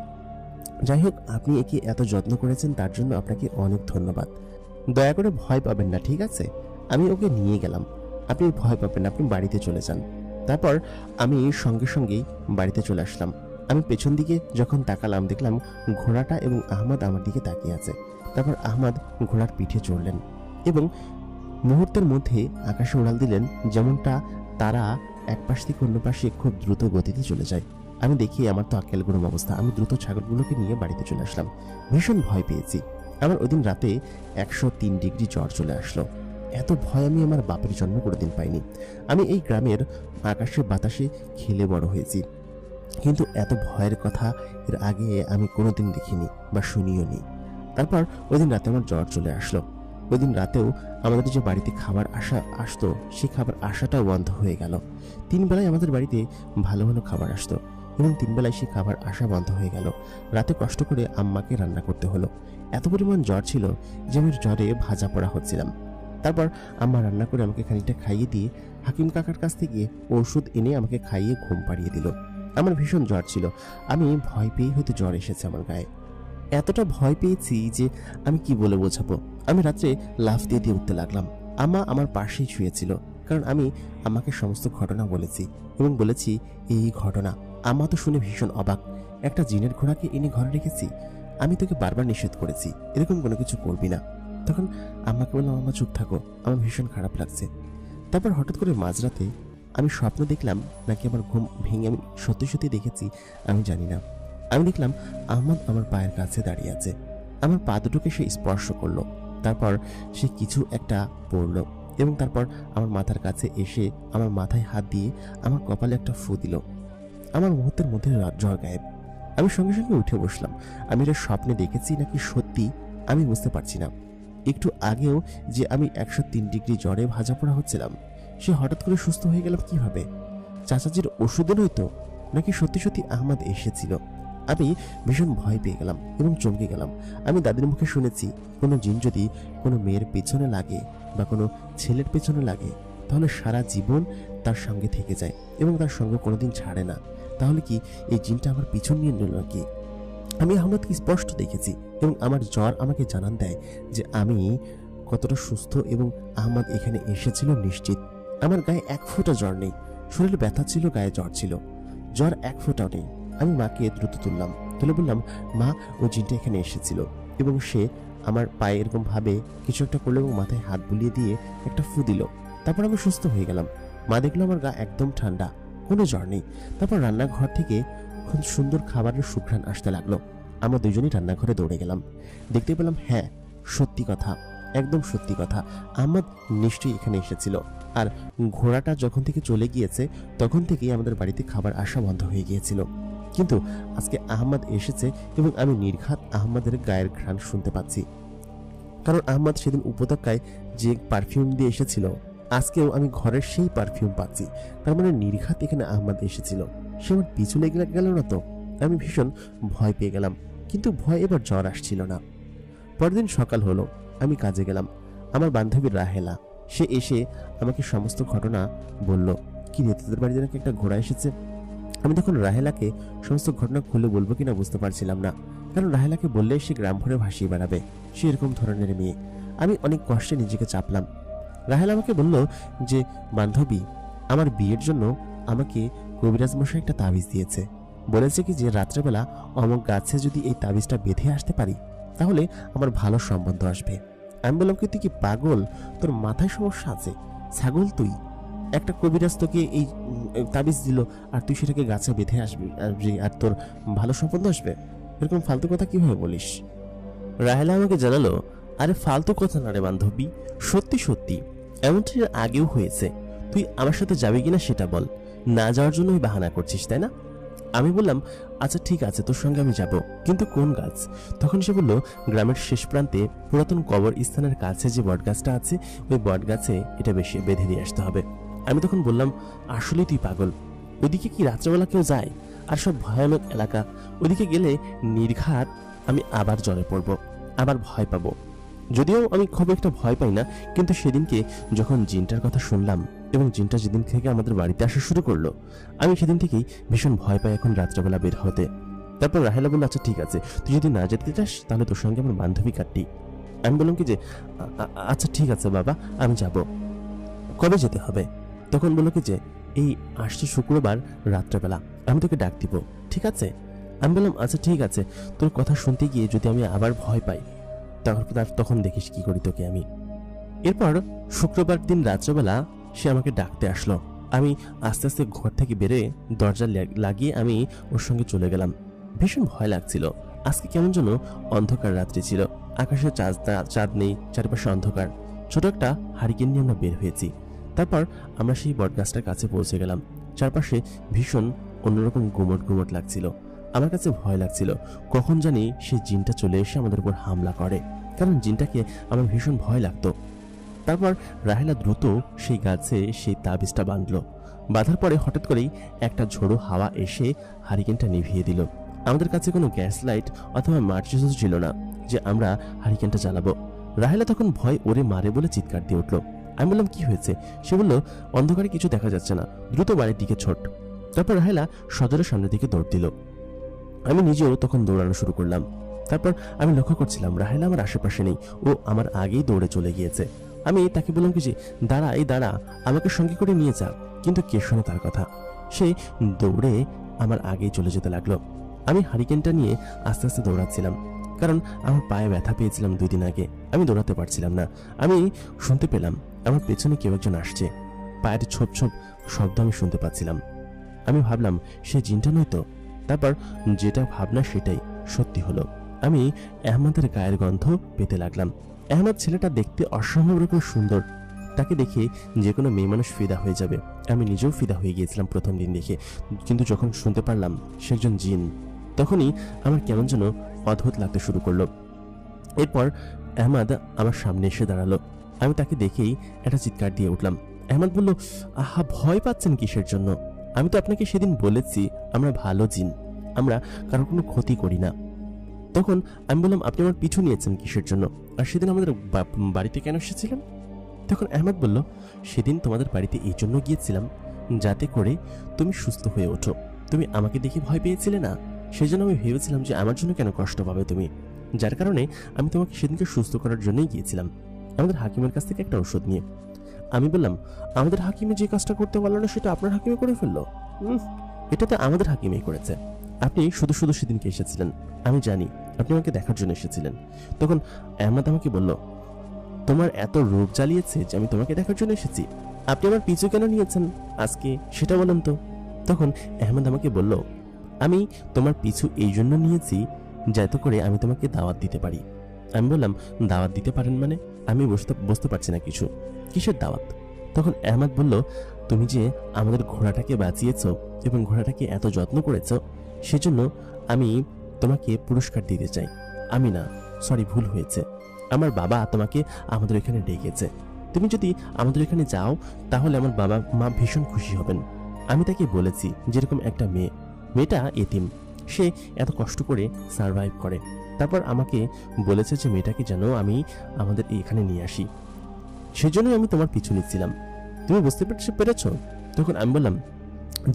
যাই হোক, আপনি একে এত যত্ন করেছেন তার জন্য আপনাকে অনেক ধন্যবাদ। দয়া করে ভয় পাবেন না, ঠিক আছে? আমি ওকে নিয়ে গেলাম, আপনি ভয় পাবেন না, আপনি বাড়িতে চলে যান। তারপর আমি সঙ্গে সঙ্গেই বাড়িতে চলে আসলাম। আমি পেছন দিকে যখন তাকালাম দেখলাম ঘোড়াটা এবং আহমাদ আমার দিকে তাকিয়ে আছে। তারপর আহমাদ ঘোড়ার পিঠে চড়লেন এবং মুহূর্তের মধ্যে আকাশে উড়াল দিলেন, যেমনটা তারা এক পাশ থেকে অন্য পাশে খুব দ্রুত গতিতে চলে যায়। আমি দেখি আমার তো আক্কেল গরম অবস্থা। আমি দ্রুত ছাগলগুলোকে নিয়ে বাড়িতে চলে আসলাম। ভীষণ ভয় পেয়েছি। আমার ওই দিন রাতে 103 ডিগ্রি জ্বর চলে আসলো। এত ভয় আমি আমার বাপের জন্ম কোনোদিন পাইনি। আমি এই গ্রামের আকাশে বাতাসে খেলে বড় হয়েছি, কিন্তু এত ভয়ের কথা এর আগে আমি কোনোদিন দেখিনি বা শুনিও নি। তারপর ওই দিন রাতে আমার জ্বর চলে আসলো। ওই দিন রাতেও আমাদের যে বাড়িতে খাবার আসতো সেই খাবার আসাটাও বন্ধ হয়ে গেল। 3 বেলায় আমাদের বাড়িতে ভালো ভালো খাবার আসতো এবং 3 বেলায় সেই খাবার আসা বন্ধ হয়ে গেল। রাতে কষ্ট করে আম্মাকে রান্না করতে হলো। এত পরিমাণ জ্বর ছিল যে আমি জ্বরে ভাজা পড়া হচ্ছিলাম। তারপর আম্মা রান্না করে আমাকে খানিকটা খাইয়ে দিয়ে হাকিম কাকার কাছ থেকে ওষুধ এনে আমাকে খাইয়ে ঘুম পাড়িয়ে দিল। আমার ভীষণ জ্বর ছিল, আমি ভয় পেয়ে হয়তো জ্বর এসেছে আমার গায়ে। এতটা ভয় পেয়েছি যে আমি কি বলে বোঝাবো। আমি রাত্রে লাফ দিয়ে দিয়ে উঠতে লাগলাম। আম্মা আমার পাশেই শুয়েছিল, কারণ আমি আম্মাকে সমস্ত ঘটনা বলেছি এবং বলেছি এই ঘটনা। আম্মা তো শুনে ভীষণ অবাক। একটা জিনের ঘোড়াকে এনে ঘরে রেখেছি, আমি তোকে বারবার নিষেধ করেছি এরকম কোনো কিছু করবি না। তখন আম্মাকে বললাম, আম্মা চুপ থাকো, আমার ভীষণ খারাপ লাগছে। তারপর হঠাৎ করে মাঝরাতে আমি স্বপ্ন দেখলাম, নাকি আমার ঘুম ভেঙে আমি সত্যি সত্যি দেখেছি আমি জানি না। আমি দেখলাম আহমদ আমার পায়ের কাছে দাঁড়িয়ে আছে। আমার পা দুটোকে সে স্পর্শ করলো, তারপর সে কিছু একটা পড়লো এবং তারপর আমার মাথার কাছে এসে আমার মাথায় হাত দিয়ে আমার কপালে একটা ফু দিল। আমার মুহূর্তের মধ্যে জ্বর গায়েব। আমি সঙ্গে সঙ্গে উঠে বসলাম। আমি এটা স্বপ্নে দেখেছি নাকি সত্যি আমি বুঝতে পারছি না। একটু আগেও যে আমি 103 ডিগ্রি জ্বরে ভাজা পড়া হচ্ছিলাম, সে হঠাৎ করে সুস্থ হয়ে গেলাম কিভাবে? চাচাজির ওষুধে নয়তো, নাকি সত্যি সত্যি আহমদ এসেছিল? আমি ভীষণ ভয় পেয়ে গেলাম এবং চমকে গেলাম। আমি দাদির মুখে শুনেছি, কোনো জিন যদি কোনো মেয়ের পেছনে লাগে বা কোনো ছেলের পেছনে লাগে তাহলে সারা জীবন তার সঙ্গে থেকে যায় এবং তার সঙ্গে কোনোদিন ছাড়ে না। তাহলে কি এই জিনটা আমার পিছন নিয়ে নিল নাকি? আমি আহমদকে স্পষ্ট দেখেছি এবং আমার জ্বর আমাকে জানান দেয় যে আমি কতটা সুস্থ এবং আহমদ এখানে এসেছিল নিশ্চিত। আমার গায়ে 1 ফোঁটা জ্বর নেই, শরীরে ব্যথা ছিল, গায়ে জ্বর ছিল, জ্বর 1 ফোঁটাও নেই। আমি মাকে দ্রুত তুলে বললাম, মা ও জিনটা এখানে এসেছিল এবং সে আমার পায়ে এরকম ভাবে কিছু একটা করলো এবং মাথায় হাত বুলিয়ে দিয়ে একটা ফু দিল। তারপর আমি সুস্থ হয়ে গেলাম। মা দেখলো আমার গা একদম ঠান্ডা, কোনো জ্বর নেই। তারপর রান্নাঘর থেকে খুব সুন্দর খাবারের সুঘ্রাণ আসতে লাগলো। আমরা দুজনেই রান্নাঘরে দৌড়ে গেলাম। দেখতে পেলাম হ্যাঁ, সত্যি কথা, একদম সত্যি কথা, আহমদ নিশ্চয়ই এখানে এসেছিল। আর ঘোড়াটা যখন থেকে চলে গিয়েছে তখন থেকেই আমাদের বাড়িতে খাবার আসা বন্ধ হয়ে গিয়েছিল। কিন্তু আজকে আহমদ এসেছে এবং আমি নির্ঘাত আহমদের গায়ের ঘ্রাণ শুনতে পাচ্ছি। কারণ আহমদ সেদিন উপত্যকায় যে পারফিউম দিয়ে এসেছিল, আজকেও আমি ঘরের সেই পারফিউম পাচ্ছি। তার মানে নির্ঘাত এখানে আহমদ এসেছিল। সে আমার পিছু লেগে গেল না তো? আমি ভীষণ ভয় পেয়ে গেলাম, কিন্তু ভয় এবার জ্বর আসছিল না। পরদিন সকাল হলো, আমি কাজে গেলাম। আমার বান্ধবী রাহেলা সে এসে আমাকে সমস্ত ঘটনা বলল। কি রে, তোদের বাড়িতে নাকি একটা ঘোড়া এসেছে? আমি তখন রাহেলাকে সমস্ত ঘটনা খুলে বলবো কিনা বুঝতে পারছিলাম না, কারণ রাহেলাকে বললে সে গ্রাম ভরে ভাসিয়ে বেড়াবে, সে এরকম ধরনের মেয়ে। আমি অনেক কষ্টে নিজেকে চাপলাম। রাহেলা আমাকে বলল যে, বান্ধবী, আমার বিয়ের জন্য আমাকে কবিরাজ মশাই একটা তাবিজ দিয়েছে। বলেছে কি যে রাত্রেবেলা অমুক গাছে যদি এই তাবিজটা বেঁধে আসতে পারি তাহলে আমার ভালো সম্বন্ধ আসবে। আমি বললাম কি, তুই কি পাগল? তোর মাথায় সমস্যা আছে? ছাগল তুই? একটা কবিরাজ তোকে এই তাবিজ দিল আর তুই সেটাকে গাছে বেঁধে আসবি আর তোর ভালো সম্বন্ধ আসবে? এরকম ফালতু কথা কিভাবে বলিস? রাহেলা আমাকে জানালো, আরে ফালতু কথা না রে বান্ধবী, সত্যি সত্যি এমনটি আগেও হয়েছে। তুই আমার সাথে যাবি কিনা সেটা বল। না যাওয়ার জন্যই বাহানা করছিস, তাই না? আমি বললাম, আচ্ছা ঠিক আছে, তোর সঙ্গে আমি যাব, কিন্তু কোন গাছ? তখন সে বলল, গ্রামের শেষ প্রান্তে পুরাতন কবর স্থানের কাছে যে বট গাছটা আছে, ওই বট গাছে এটা বেশি বেঁধে দিয়ে আসতে হবে। আমি তখন বললাম, আসলেই তুই পাগল, ওদিকে কি রাত্রেবেলা কেউ যায়? আর সব ভয়ানক এলাকা, ওদিকে গেলে নির্ঘাত আমি আবার জ্বরে পড়ব, আবার ভয় পাবো। যদিও আমি খুব একটা ভয় পাই না, কিন্তু সেদিনকে যখন জিনটার কথা শুনলাম এবং জিনটা যেদিন থেকে আমাদের বাড়িতে আসা শুরু করলো, আমি সেদিন থেকেই ভীষণ ভয় পাই এখন রাত্রেবেলা বের হতে। তারপর রাহেলা বলল, আচ্ছা ঠিক আছে, তুই যদি না যেতে চাস তাহলে তোর সঙ্গে আমার বান্ধবী কাটটি। আমি বললাম কি যে, আচ্ছা ঠিক আছে বাবা, আমি যাব। কবে যেতে হবে? তখন বললো কি যে, এই আসছে শুক্রবার রাত্রেবেলা আমি তোকে ডাক দিব, ঠিক আছে? আমি বললাম, আচ্ছা ঠিক আছে। তোর কথা শুনতে গিয়ে যদি আমি আবার ভয় পাই তখন দেখিস কি করি তোকে আমি। এরপর শুক্রবার দিন রাত্রেবেলা সে আমাকে ডাকতে আসলো। আমি আস্তে আস্তে ঘর থেকে বেরোয় দরজা লাগিয়ে আমি ওর সঙ্গে চলে গেলাম। ভীষণ ভয় লাগছিল। আজকে কেমন যেন অন্ধকার রাত্রি ছিল, আকাশে চাঁদ নেই, চারপাশে অন্ধকার। ছোট একটা হারিকেন নিয়ে আমরা বের হয়েছি। তারপর আমরা সেই বটগাছটার কাছে পৌঁছে গেলাম। চারপাশে ভীষণ অন্যরকম গুমট গুমট লাগছিল। আমার কাছে ভয় লাগছিল কখন জানি সেই জিনটা চলে এসে আমাদের উপর হামলা করে, কারণ জিনটাকে আমার ভীষণ ভয় লাগতো। তারপর রাহেলা দ্রুত সেই গাছে সেই তাবিজটা বাঁধল। বাঁধার পরে হঠাৎ করেই একটা ঝোড়ো হাওয়া এসে হারিকেনটা নিভিয়ে দিল। আমাদের কাছে কোনো গ্যাস লাইট অথবা মার্চিসও ছিল না যে আমরা হারিকেনটা জ্বালাবো। রাহেলা তখন ভয় ওরে মারে বলে চিৎকার দিয়ে উঠল। আমি বললাম, কি হয়েছে? সে বলল, অন্ধকারে কিছু দেখা যাচ্ছে না, দ্রুত বাড়ির দিকে ছোট। তারপর রাহেলা সদরের সামনের দিকে দৌড় দিল। আমি নিজেও তখন দৌড়ানো শুরু করলাম। তারপর আমি লক্ষ্য করছিলাম রাহেলা আমার আশেপাশে নেই, ও আমার আগেই দৌড়ে চলে গিয়েছে। আমি তাকে বললাম কি যে, দাঁড়া, এই দাঁড়া, আমাকে সঙ্গে করে নিয়ে যা। কিন্তু কে শোনে তার কথা? সে দৌড়ে আমার আগেই চলে যেতে লাগলো। আমি হারিকেনটা নিয়ে আস্তে আস্তে দৌড়াচ্ছিলাম, কারণ আমার পায়ে ব্যথা পেয়েছিলাম 2 দিন আগে। আমি দৌড়াতে পারছিলাম না। আমি শুনতে পেলাম আমার পেছনে কেউ একজন আসছে। পায়ের ছোপ ছোপ শব্দ আমি শুনতে পাচ্ছিলাম। আমি ভাবলাম সে জিনটা নয় তো। তারপর যেটা ভাবনা সেটাই সত্যি হলো। আমি আহমদের গায়ের গন্ধ পেতে লাগলাম। আহমদ ছেলেটা দেখতে অসম্ভব রকম সুন্দর। তাকে দেখে যে কোনো মেয়ে মানুষ ফিদা হয়ে যাবে। আমি নিজেও ফিদা হয়ে গিয়েছিলাম প্রথম দিন দেখে, কিন্তু যখন শুনতে পারলাম সে একজন জিন, তখনই আমার কেমন যেন অদ্ভুত লাগতে শুরু করলো। এরপর আহমদ আমার সামনে এসে দাঁড়ালো। আমি তাকে দেখেই একটা চিৎকার দিয়ে উঠলাম। আহমদ বলল, আহা, ভয় পাচ্ছেন কিসের জন্য? আমি তো আপনাকে সেদিন বলেছি আমরা ভালো জিন, আমরা কারোর কোনো ক্ষতি করি না। তখন আমি বললাম, আপনি আমার পিছু নিয়েছেন কিসের জন্য? আর সেদিন আমাদের বাড়িতে কেন এসেছিলেন? তখন আহমদ বলল, সেদিন তোমাদের বাড়িতে এই জন্য গিয়েছিলাম যাতে করে তুমি সুস্থ হয়ে ওঠো। তুমি আমাকে দেখে ভয় পেয়েছিলে না, সেই জন্য আমি ভেবেছিলাম যে আমার জন্য কেন কষ্ট পাবে তুমি, যার কারণে আমি তোমাকে সেদিনকে সুস্থ করার জন্যই গিয়েছিলাম আমাদের হাকিমের কাছ থেকে একটা ওষুধ নিয়ে। আমি বললাম, আমাদের হাকিমে যে কাজটা করতে পারলো না সেটা আপনার হাকিমে করে ফেললো? এটা তো আমাদের হাকিমেই করেছে। আপনি শুধু শুধু সেদিনকে এসেছিলেন, আমি জানি আপনি আমাকে দেখার জন্য এসেছিলেন। তখন আহমদ আমাকে বলল, তোমার এত রোগ জ্বালিয়েছে যে আমি তোমাকে দেখার জন্য এসেছি? আপনি আমার পিছু কেন নিয়েছেন আজকে সেটা বলেন তো? তখন আহমদ আমাকে বলল, আমি তোমার পিছু এই জন্য নিয়েছি যাতে করে আমি তোমাকে দাওয়াত দিতে পারি। আমি বললাম, দাওয়াত দিতে পারেন মানে? আমি বুঝতে পারছি না কিছু, কিসের দাওয়াত? তখন আহমদ বলল, তুমি যে আমাদের ঘোড়াটাকে বাঁচিয়েছ এবং ঘোড়াটাকে এত যত্ন করেছ, সেজন্য আমি তোমাকে পুরস্কার দিতে চাই। আমি না, সরি, ভুল হয়েছে। আমার বাবা তোমাকে আমাদের এখানে ডেকেছে। তুমি যদি আমাদের এখানে যাও তাহলে আমার বাবা মা ভীষণ খুশি হবেন। আমি তাকে বলেছি যেরকম একটা মেয়েটা এতিম, সে এত কষ্ট করে সারভাইভ করে। তারপর আমাকে বলেছে যে মেয়েটাকে যেন আমি আমাদের এখানে নিয়ে আসি, সেজন্যই আমি তোমার পিছু নিচ্ছিলাম। তুমি বুঝতে পেরেছ? তখন আমি বললাম,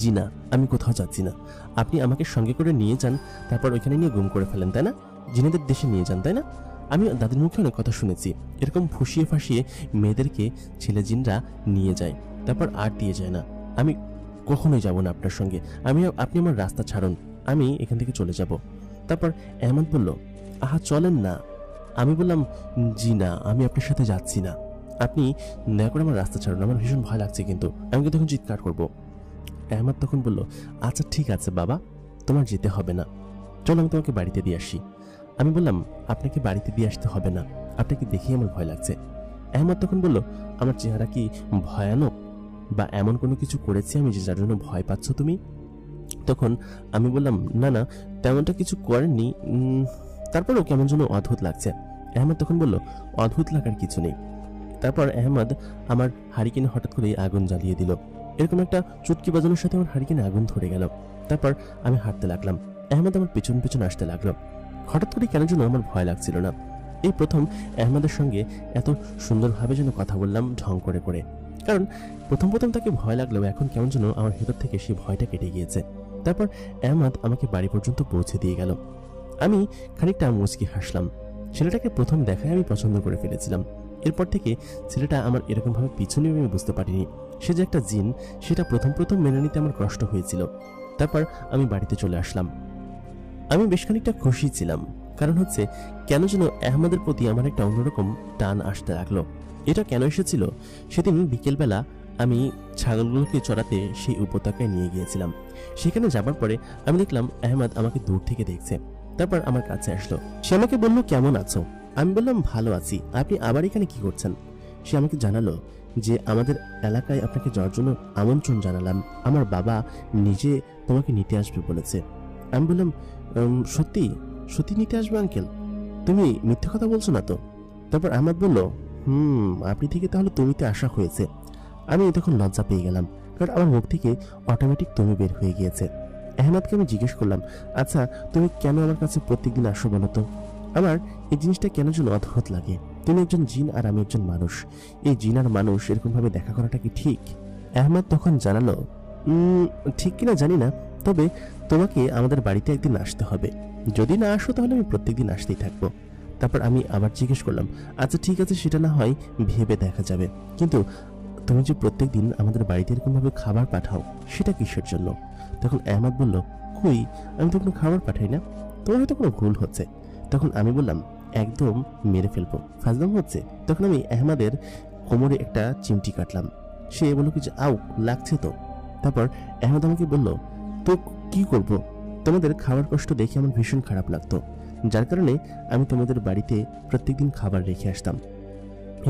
জি না, আমি কোথাও যাচ্ছি না। আপনি আমাকে সঙ্গে করে নিয়ে যান, তারপর ওইখানে নিয়ে গুম করে ফেলেন, তাই না? জিনেদের দেশে নিয়ে যান, তাই না? আমি দাদির মুখে অনেক কথা শুনেছি, এরকম ফুসিয়ে ফাঁসিয়ে মেয়েদেরকে ছেলে জিনরা নিয়ে যায়, তারপর আর দিয়ে যায় না। আমি কখনোই যাব না আপনার সঙ্গে। আপনি আমার রাস্তা ছাড়ুন, আমি এখান থেকে চলে যাব। তারপর আহমদ বলল, আহা চলেন না। আমি বললাম, জি না, আমি আপনার সাথে যাচ্ছি না। আপনি দয়া করে আমার রাস্তা ছাড়ুন, আমার ভীষণ ভয় লাগছে, কিন্তু আমি কিন্তু তখন চিৎকার করবো। আহমদ তখন বলল, আচ্ছা ঠিক আছে বাবা, তোমার যেতে হবে না, চলো আমি তোমাকে বাড়িতে দিয়ে আসি। আমি বললাম, আপনাকে বাড়িতে দিয়ে আসতে হবে না, আপনাকে দেখেই আমার ভয় লাগছে। আহমদ তখন বলল, আমার চেহারা কি ভয়ানক বা এমন কোনো কিছু করেছি আমি যে যার জন্য ভয় পাচ্ছ তুমি? তখন আমি বললাম, না না, তেমনটা কিছু করেননি, তারপরেও কেমন যেন অদ্ভুত লাগছে। আহমদ তখন বলল, অদ্ভুত লাগার কিছু নেই। তারপর আহমদ আমার হারিকেনে হঠাৎ করে আগুন জ্বালিয়ে দিল। এরকম একটা চুটকি বাজানোর সাথে আমার হারিকেনে আগুন ধরে গেল। তারপর আমি হাঁটতে লাগলাম, আহমদ আমার পেছন পেছন আসতে লাগলো। হঠাৎ করে কেন যেন আমার ভয় লাগছিল না। এই প্রথম আহমদের সঙ্গে এত সুন্দরভাবে যেন কথা বললাম, ঢং করে করে। কারণ প্রথম তাকে ভয় লাগলেও এখন কেমন যেন আমার ভেতর থেকে সেই ভয়টা কেটে গিয়েছে। তারপর আহমদ আমাকে বাড়ি পর্যন্ত পৌঁছে দিয়ে গেল। আমি খানিকটা মুচকি হাসলাম। ছেলেটাকে প্রথম দেখায় আমি পছন্দ করে ফেলেছিলাম। এরপর থেকে ছেলেটা আমার এরকমভাবে পিছু নেবে আমি বুঝতে পারিনি। সে যে একটা জিন, সেটা প্রথম মেনে নিতে আমার কষ্ট হয়েছিল। তারপর আমি বাড়িতে চলে আসলাম। আমি বেশ খানিকটা খুশি ছিলাম, কারণ হচ্ছে কেন যেন আহমদের প্রতি আমার একটা অন্যরকম টান আসতে লাগলো। এটা কেন এসেছিল? সেদিন বিকেলবেলা আমি ছাগলগুলোকে চড়াতে সেই উপত্যকায় নিয়ে গিয়েছিলাম। সেখানে যাবার পরে আমি দেখলাম আহমদ আমাকে দূর থেকে দেখছে। তারপর আমার কাছে আসলো, সে আমাকে বলল, কেমন আছো? আমি বললাম, ভালো আছি। আপনি আবার এখানে কি করছেন? সে আমাকে জানালো যে আমাদের এলাকায় আপনাকে যাওয়ার জন্য আমন্ত্রণ জানালাম, আমার বাবা নিজে তোমাকে নিতে আসবে বলেছে। আমি বললাম, সত্যি সত্যি নিতে আসবে আঙ্কেল? তুমি মিথ্যে কথা বলছো না তো? তারপর আহমদ বলল, আপনি থেকে তাহলে তুমিতে আসা হয়েছে। আমি তখন লজ্জা পেয়ে গেলাম, কারণ আমার মুখ থেকে অটোমেটিক তুমি বের হয়ে গিয়েছে। আহমদকে আমি জিজ্ঞেস করলাম, আচ্ছা তুমি কেন আমার কাছে প্রত্যেকদিন আসো বলো তো? আমার এই জিনিসটা কেন যেন অদ্ভুত লাগে। তুমি একজন জিন আর আমি একজন মানুষ, এই জিন আর মানুষ এরকম ভাবে দেখা করাটা কি ঠিক? আহমদ তখন জানালো, ঠিক কিনা জানি না, তবে তোমাকে আমাদের বাড়িতে একদিন আসতে হবে। যদি না আসো তাহলে আমি প্রত্যেকদিন আসতেই থাকবো। তারপর আমি আবার জিজ্ঞেস করলাম, আচ্ছা ঠিক আছে, সেটা না হয় ভেবে দেখা যাবে, কিন্তু তুমি যে প্রত্যেকদিন আমাদের বাড়িতে এরকম ভাবে খাবার পাঠাও, সেটা কিসের জন্য? তখন আহমদ বলল, কই, আমি তো কোনো খাবার পাঠাই না, তোমার হয়তো কোনো ভুল হচ্ছে। তখন আমি বললাম, একদম মেরে ফেলবো, ফাজলাম হচ্ছে। তখন আমি আহমদের কোমরে একটা চিমটি কাটলাম। সে বলল কি যে, আউ লাগছে তো। তারপর আহমদ আমাকে বলল, তো কি করব? তোমাদের খাবার কষ্ট দেখে আমার ভীষণ খারাপ লাগতো, যার কারণে আমি তোমাদের বাড়িতে প্রত্যেকদিন খাবার রেখে আসতাম।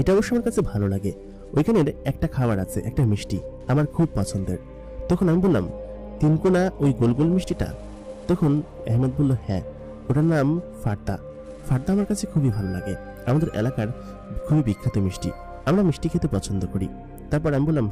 এটা অবশ্য আমার কাছে ভালো লাগে। ওইখানের একটা খাবার আছে, একটা মিষ্টি আমার খুব পছন্দের। তখন আমি বললাম, তিনকোনা ওই গোল গোল মিষ্টিটা? তখন আহমদ বলল, হ্যাঁ, ওটার নাম ফার্দা। ফার্দা আমার কাছে খুবই ভালো লাগে, আমাদের এলাকার খুবই বিখ্যাত মিষ্টি, আমরা মিষ্টি খেতে পছন্দ করি। তারপর আমি বললাম,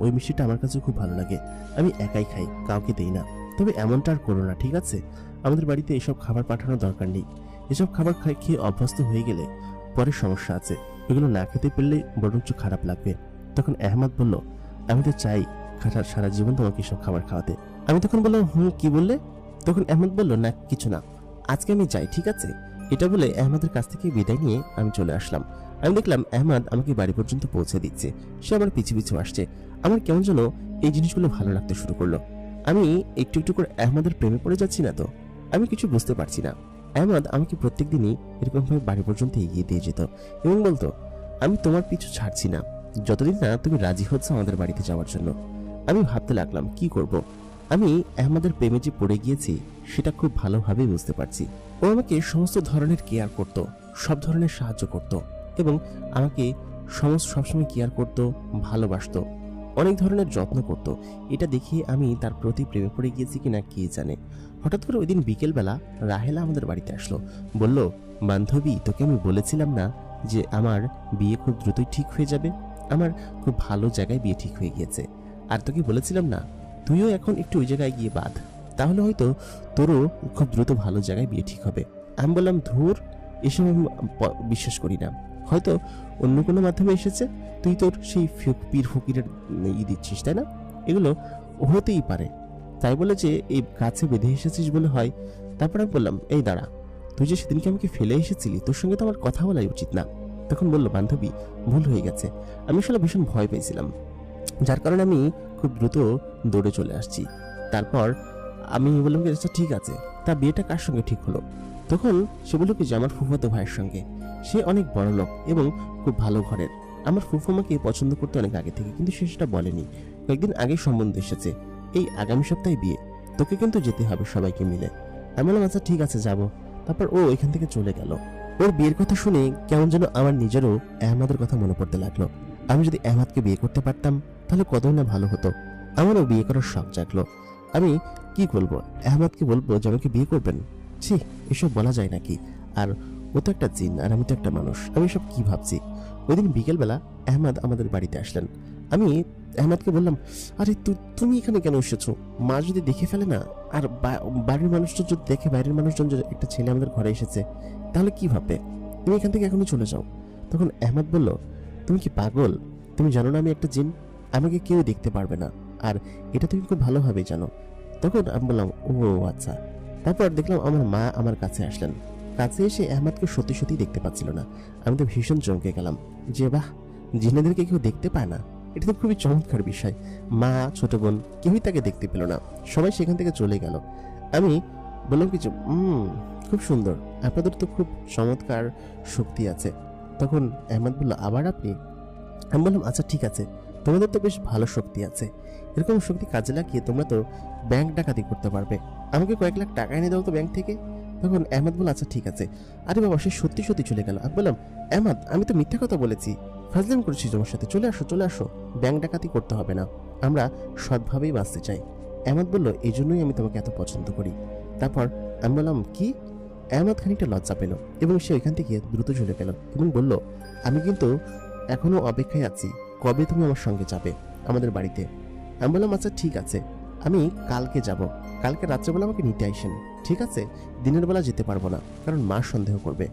ওই মিষ্টিটা আমার কাছে খুব ভালো লাগে, আমি একাই খাই, কাউকে দেই না। তবে এমনটা আর করো না, ঠিক আছে? আমাদের বাড়িতে এসব খাবার পাঠানোর দরকার নেই। এসব খাবার খেয়ে অভ্যস্ত হয়ে গেলে পরে সমস্যা আছে, এগুলো না খেতে পারলে বরঞ্চ খারাপ লাগবে। তখন আহমদ বলল, আমি তো চাই সারা জীবন তোমাকে এসব খাবার খাওয়াতে। আমি তখন বললাম, কি বললে? তখন আহমদ বলল, না কিছু না, আজকে আমি যাই, ঠিক আছে? এটা বলে আহমদের কাছ থেকে বিদায় নিয়ে আমি চলে আসলাম। আমি দেখলাম আহমদ আমাকে বাড়ি পর্যন্ত পৌঁছে দিচ্ছে, সে আমার পিছু পিছু আসছে। আমার কেমন যেন এই জিনিসগুলো ভালো লাগতে শুরু করলো। আমি একটু একটু করে আহমদের প্রেমে পড়ে যাচ্ছি না তো? আমি কিছু বুঝতে পারছি না। আহমদ আমাকে প্রত্যেকদিনই এরকমভাবে বাড়ি পর্যন্ত এগিয়ে দিয়ে যেত এবং বলতো, আমি তোমার পিছু ছাড়ছি না যতদিন না তুমি রাজি হচ্ছ আমাদের বাড়িতে যাওয়ার জন্য। আমি ভাবতে লাগলাম কি করব। আমি আহমদের প্রেমে যে পড়ে গিয়েছি সেটা খুব ভালোভাবেই বুঝতে পারছি। ও আমাকে সমস্ত ধরনের কেয়ার করত, সব ধরনের সাহায্য করত এবং আমাকে সবসময় কেয়ার করত, ভালোবাসতো, অনেক ধরনের যত্ন করত। এটা দেখে আমি তার প্রতি প্রেমে পড়ে গিয়েছি কিনা কে জানে। হঠাৎ করে ওই দিন বিকেলবেলা রাহেলা আমাদের বাড়িতে আসলো, বলল, বান্ধবী, তোকে আমি বলেছিলাম না যে আমার বিয়ে খুব দ্রুতই ঠিক হয়ে যাবে? আমার খুব ভালো জায়গায় বিয়ে ঠিক হয়ে গিয়েছে। আর তোকে বলেছিলাম না তুইও এখন একটু ওই জায়গায় গিয়ে বাঁধ, তাহলে হয়তো তোরও খুব দ্রুত ভালো জায়গায় বিয়ে ঠিক হবে। আমি বললাম, ধুর, এসব আমি বিশ্বাস করি না, হয়তো অন্য কোনো মাধ্যমে এসেছে, তুই তোর সেই পীর ফকিরের দিচ্ছিস, তাই না? এগুলো হতেই পারে, তাই বলে যে এই গাছে বেঁধে এসেছিস বলে হয়? তারপর আমি বললাম, এই দাঁড়া, তুই যে সেদিনকে আমাকে ফেলে এসেছিলি, তোর সঙ্গে তো আমার কথা বলাই উচিত না। তখন বললো, বান্ধবী, ভুল হয়ে গেছে, আমি আসলে ভীষণ ভয় পেয়েছিলাম, যার কারণে আমি খুব দ্রুত দৌড়ে চলে আসছি। তারপর আমি বললাম, আচ্ছা ঠিক আছে, তা বিয়েটা কার সঙ্গে ঠিক হলো? তখন সে বলল কি যে আমার ফুফাতো ভাইয়ের সঙ্গে। সে অনেক বড় লোক এবং খুব ভালো ঘরের। আমার ফুফু আমাকে পছন্দ করতে অনেক আগে থেকে, কিন্তু সে সেটা বলেনি। কয়েকদিন আগে সম্বন্ধ এসেছে, এই আগামী সপ্তাহে বিয়ে, তোকে কিন্তু যেতে হবে সবাইকে মিলে। আমি বললাম, আচ্ছা ঠিক আছে, যাব। তারপর ও এখান থেকে চলে গেল। ওর বিয়ের কথা শুনে কেমন যেন আমার নিজেরও আহমদের কথা মনে পড়তে লাগলো। আমি যদি আহমদকে বিয়ে করতে পারতাম তাহলে কতই না ভালো হতো। আমারও বিয়ে করার শখ জাগলো। আমি কি বলবো, আহমদকে বলবো যে আমাকে বিয়ে করবেন? ছি, এসব বলা যায় নাকি? আর ও তো একটা জিন আর আমি তো একটা মানুষ, আমি সব কি ভাবছি। ওই দিন বিকেলবেলা আহমদ আমাদের বাড়িতে আসলেন। আমি আহমদকে বললাম, আরে তুমি এখানে কেন এসেছো? মা যদি দেখে ফেলে না, আর বাড়ির মানুষজন যদি দেখে, বাইরের মানুষজন যদি একটা ছেলে আমাদের ঘরে এসেছে, তাহলে কি ভাববে? তুমি এখান থেকে এখনই চলে যাও। তখন আহমদ বলল, তুমি কি পাগল? তুমি জানো না আমি একটা জিন, আমাকে কেউ দেখতে পারবে না, আর এটা তুমি খুব ভালোভাবেই জানো। তখন আমি বললাম, ও আচ্ছা। তারপর দেখলাম আমার মা আমার কাছে আসলেন। কাছে এসে আহমদকে সত্যি সত্যি দেখতে পাচ্ছিল না। আমি তো ভীষণ চমকে গেলাম যে বাহ, জিনেদেরকে কেউ দেখতে পায় না, এটা তো খুবই চমৎকার বিষয়। মা, ছোট বোন কেউই তাকে দেখতে পেল না, সবাই সেখান থেকে চলে গেল। আমি বললাম কিছু, খুব সুন্দর, আপনাদের তো খুব চমৎকার শক্তি আছে। তখন আহমদ বলল, আবার আপনি? আমি বললাম, আচ্ছা ঠিক আছে, তোমাদের তো বেশ ভালো শক্তি আছে, এরকম শক্তি কাজে লাগিয়ে তোমরা তো ব্যাংক ডাকাতি করতে পারবে, আমাকে কয়েক লাখ টাকা এনে দাও তো ব্যাংক থেকে। তখন আহমদ বলল, আচ্ছা ঠিক আছে। আরে বাবা, সে সত্যি সত্যি চলে গেল। আমি বললাম, আহমদ, আমি তো মিথ্যা কথা বলেছি, ফাজলামি করেছি তোমার সাথে, চলে আসো চলে আসো, ব্যাংক ডাকাতি করতে হবে না, আমরা সৎভাবেই বাঁচতে চাই। আহমদ বলল, এই জন্যই আমি তোমাকে এত পছন্দ করি। তারপর আমি বললাম, কি? আহমদ খানিকটা লজ্জা পেল এবং সে ওইখান থেকে দ্রুত চলে গেল এবং বলল, আমি কিন্তু এখনো অপেক্ষায় আছি, কবে তুমি আমার সঙ্গে যাবে আমাদের বাড়িতে? আমি বললাম, আচ্ছা ঠিক আছে, আমি কালকে যাব, কালকে রাত্রেবেলা আমাকে নিতে আইসেন, ঠিক আছে? দিনের বেলা যেতে পারবো না, কারণ মা সন্দেহ করবে।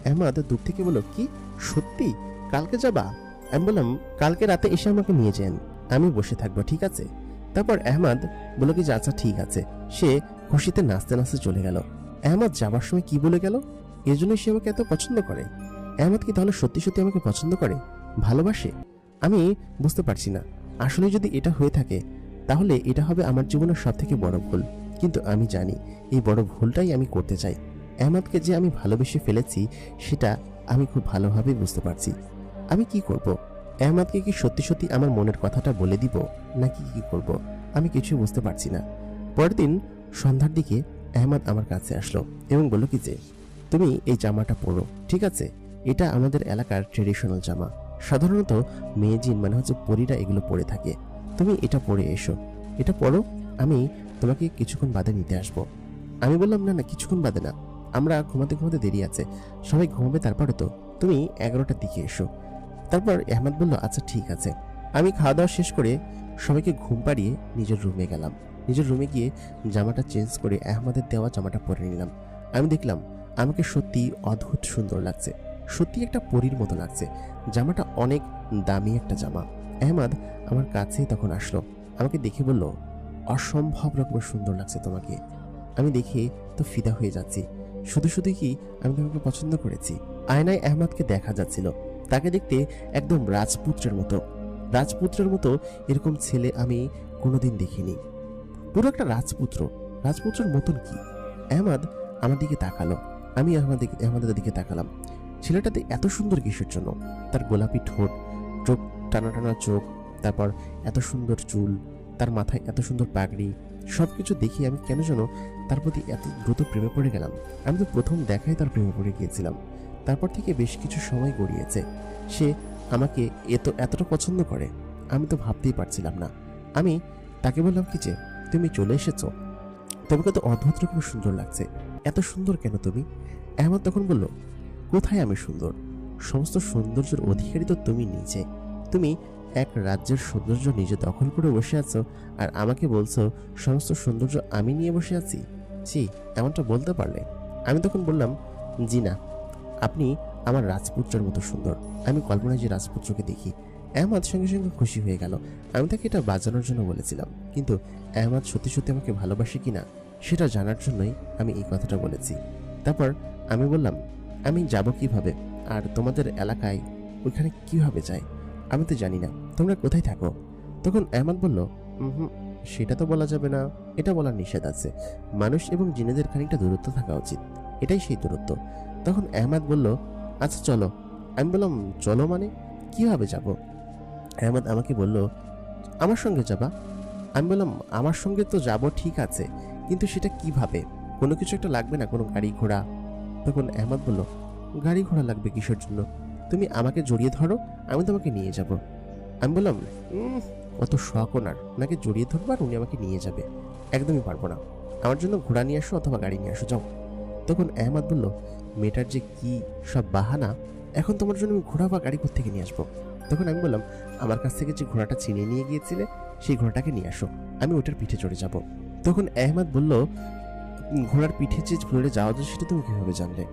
আহমদ দূর থেকে বলল, কি সত্যি কালকে যাবা? আমি বললাম, কালকে রাতে এসে আমাকে নিয়ে যান, আমি বসে থাকবো, ঠিক আছে? তারপর আহমদ বলল কি যে আচ্ছা ঠিক আছে। সে খুশিতে নাচতে নাচতে চলে গেল। আহমদ যাবার সময় কি বলে গেল, এর জন্য সে আমাকে এত পছন্দ করে? আহমদ কি তাহলে সত্যি সত্যি আমাকে পছন্দ করে, ভালোবাসে? আমি বুঝতে পারছি না। আসলে যদি এটা হয়ে থাকে তাহলে এটা হবে আমার জীবনের সব থেকে বড় ভুল, কিন্তু আমি জানি এই বড় ভুলটাই আমি করতে চাই। আহমদকে যে আমি ভালোবেসে ফেলেছি সেটা আমি খুব ভালোভাবে বুঝতে পারছি। আমি কি করব? আহমদকে কি সত্যি সত্যি আমার মনের কথাটা বলে দিব, নাকি কি করব? আমি কিছু বুঝতে পারছি না। পরের দিন সন্ধ্যার দিকে আহমদ আমার কাছে আসলো এবং বলল কি যে, তুমি এই জামাটা পরো, ঠিক আছে? এটা আমাদের এলাকার ট্রেডিশনাল জামা, সাধারণত মেয়ে জিন মানে হচ্ছে পরীরা এগুলো পরে থাকে, তুমি এটা পরে এসো, এটা পরো, আমি তোমাকে কিছুক্ষণ বাদে নিতে আসবো। আমি বললাম, না না, কিছুক্ষণ বাদে না, আমরা ঘুমাতে ঘুমাতে দেরি আছে, সবাই ঘুমাবে তারপরে তো, তুমি 11টার দিকে এসো। তারপর আহমদ বলল, আচ্ছা ঠিক আছে। আমি খাওয়া দাওয়া শেষ করে সবাইকে ঘুম পাড়িয়ে নিজের রুমে গেলাম। নিজের রুমে গিয়ে জামাটা চেঞ্জ করে আহমদের দেওয়া জামাটা পরে নিলাম। আমি দেখলাম আমাকে সত্যি অদ্ভুত সুন্দর লাগছে, সত্যি একটা পরীর মতো লাগছে। জামাটা অনেক দামি একটা জামা। আহমদ আমার কাছে তখন আসলো, আমাকে দেখে বলল, অসম্ভব রকমের সুন্দর লাগছে তোমাকে। আমি দেখে তো ফিদা হয়ে যাচ্ছি, শুধু শুধু কি আমি তোমাকে পছন্দ করেছি। আয়নায় আহমদকে দেখা যাচ্ছিল, তাকে দেখতে একদম রাজপুত্রের মতো। রাজপুত্রের মতো এরকম ছেলে আমি কোনোদিন দেখিনি, পুরো একটা রাজপুত্র, রাজপুত্রের মতন কি। আহমদ আমার দিকে তাকালো, আমি আহমদের দিকে তাকালাম। ছেলেটাতে এত সুন্দর কিসের জন্য? তার গোলাপি ঠোঁট, চোখ টানা টানা চোখ, তারপর এত সুন্দর চুল, তার মাথায় এত সুন্দর পাগড়ি, সবকিছু দেখে আমি কেন যেন তার প্রতি এত দ্রুত প্রেমে পড়ে গেলাম। আমি তো প্রথম দেখায় তার প্রেমে পড়ে গিয়েছিলাম। তারপর থেকে বেশ কিছু সময় গড়িয়েছে। সে আমাকে এতটা পছন্দ করে আমি তো ভাবতেই পারছিলাম না। আমি তাকে বললাম কি যে, তুমি চলে এসেছো, তোমাকে তো অদ্ভুত রকম সুন্দর লাগছে, এত সুন্দর কেন তুমি? আহমদ তখন বলল, কোথায় আমি সুন্দর? সমস্ত সৌন্দর্যের অধিকারী তো তুমি নিজে। তুমি এক রাজ্যের সৌন্দর্য নিজে দখল করে বসে আছো, আর আমাকে বলছো সমস্ত সৌন্দর্য আমি নিয়ে বসে আছি। ছি, এমনটা বলতে পারলে? আমি তখন বললাম, জি না, আপনি আমার রাজপুত্রের মতো সুন্দর। আমি কল্পনায় যে রাজপুত্রকে দেখি। আহমদ সঙ্গে সঙ্গে খুশি হয়ে গেল। আমি তাকে এটা বাজানোর জন্য বলেছিলাম, কিন্তু আহমদ সত্যি সত্যি আমাকে ভালোবাসে কিনা সেটা জানার জন্যই আমি এই কথাটা বলেছি। তারপর আমি বললাম, আমি যাব কিভাবে, আর তোমাদের এলাকায় ওইখানে কিভাবে যাই? আমি তো জানি না, তোমরা কোথায় থাকো? তখন আহমদ বলল, হুম, সেটা তো বলা যাবে না, এটা বলার নিষেধ আছে। মানুষ এবং জিনেদের খানিকটা দূরত্ব থাকা উচিত, এটাই সেই দূরত্ব। তখন আহমদ বলল, আচ্ছা চলো। আমি বললাম, চলো মানে কিভাবে যাব? আহমদ আমাকে বলল, আমার সঙ্গে যাবা? আমি বললাম, আমার সঙ্গে তো যাব ঠিক আছে, কিন্তু সেটা কিভাবে? কোনো কিছু একটা লাগবে না, কোনো গাড়ি ঘোড়া? তখন আহমদ বলল, গাড়ি ঘোড়া লাগবে কিসের জন্য? তুমি আমাকে জড়িয়ে ধরো, আমি তোমাকে নিয়ে যাব। আমি বললাম, অত শখ ওনার, ওনাকে জড়িয়ে ধরবো আর উনি আমাকে নিয়ে যাবে? একদমই পারবো না। আমার জন্য ঘোড়া নিয়ে আসো অথবা গাড়ি নিয়ে আসো, যাও। তখন আহমদ বলল, মেয়েটার যে কি সব বাহানা, এখন তোমার জন্য আমি ঘোড়া বা গাড়ি কোত্থেকে নিয়ে আসবো? তখন আমি বললাম, আমার কাছ থেকে যে ঘোড়াটা ছিনিয়ে নিয়ে গিয়েছিলে সেই ঘোড়াটাকে নিয়ে আসো, আমি ওটার পিঠে চড়ে যাব। তখন আহমদ বলল, ঘোড়ার পিঠে যে চড়ে যাওয়া যায় সেটা তুমি কিভাবে জানলে?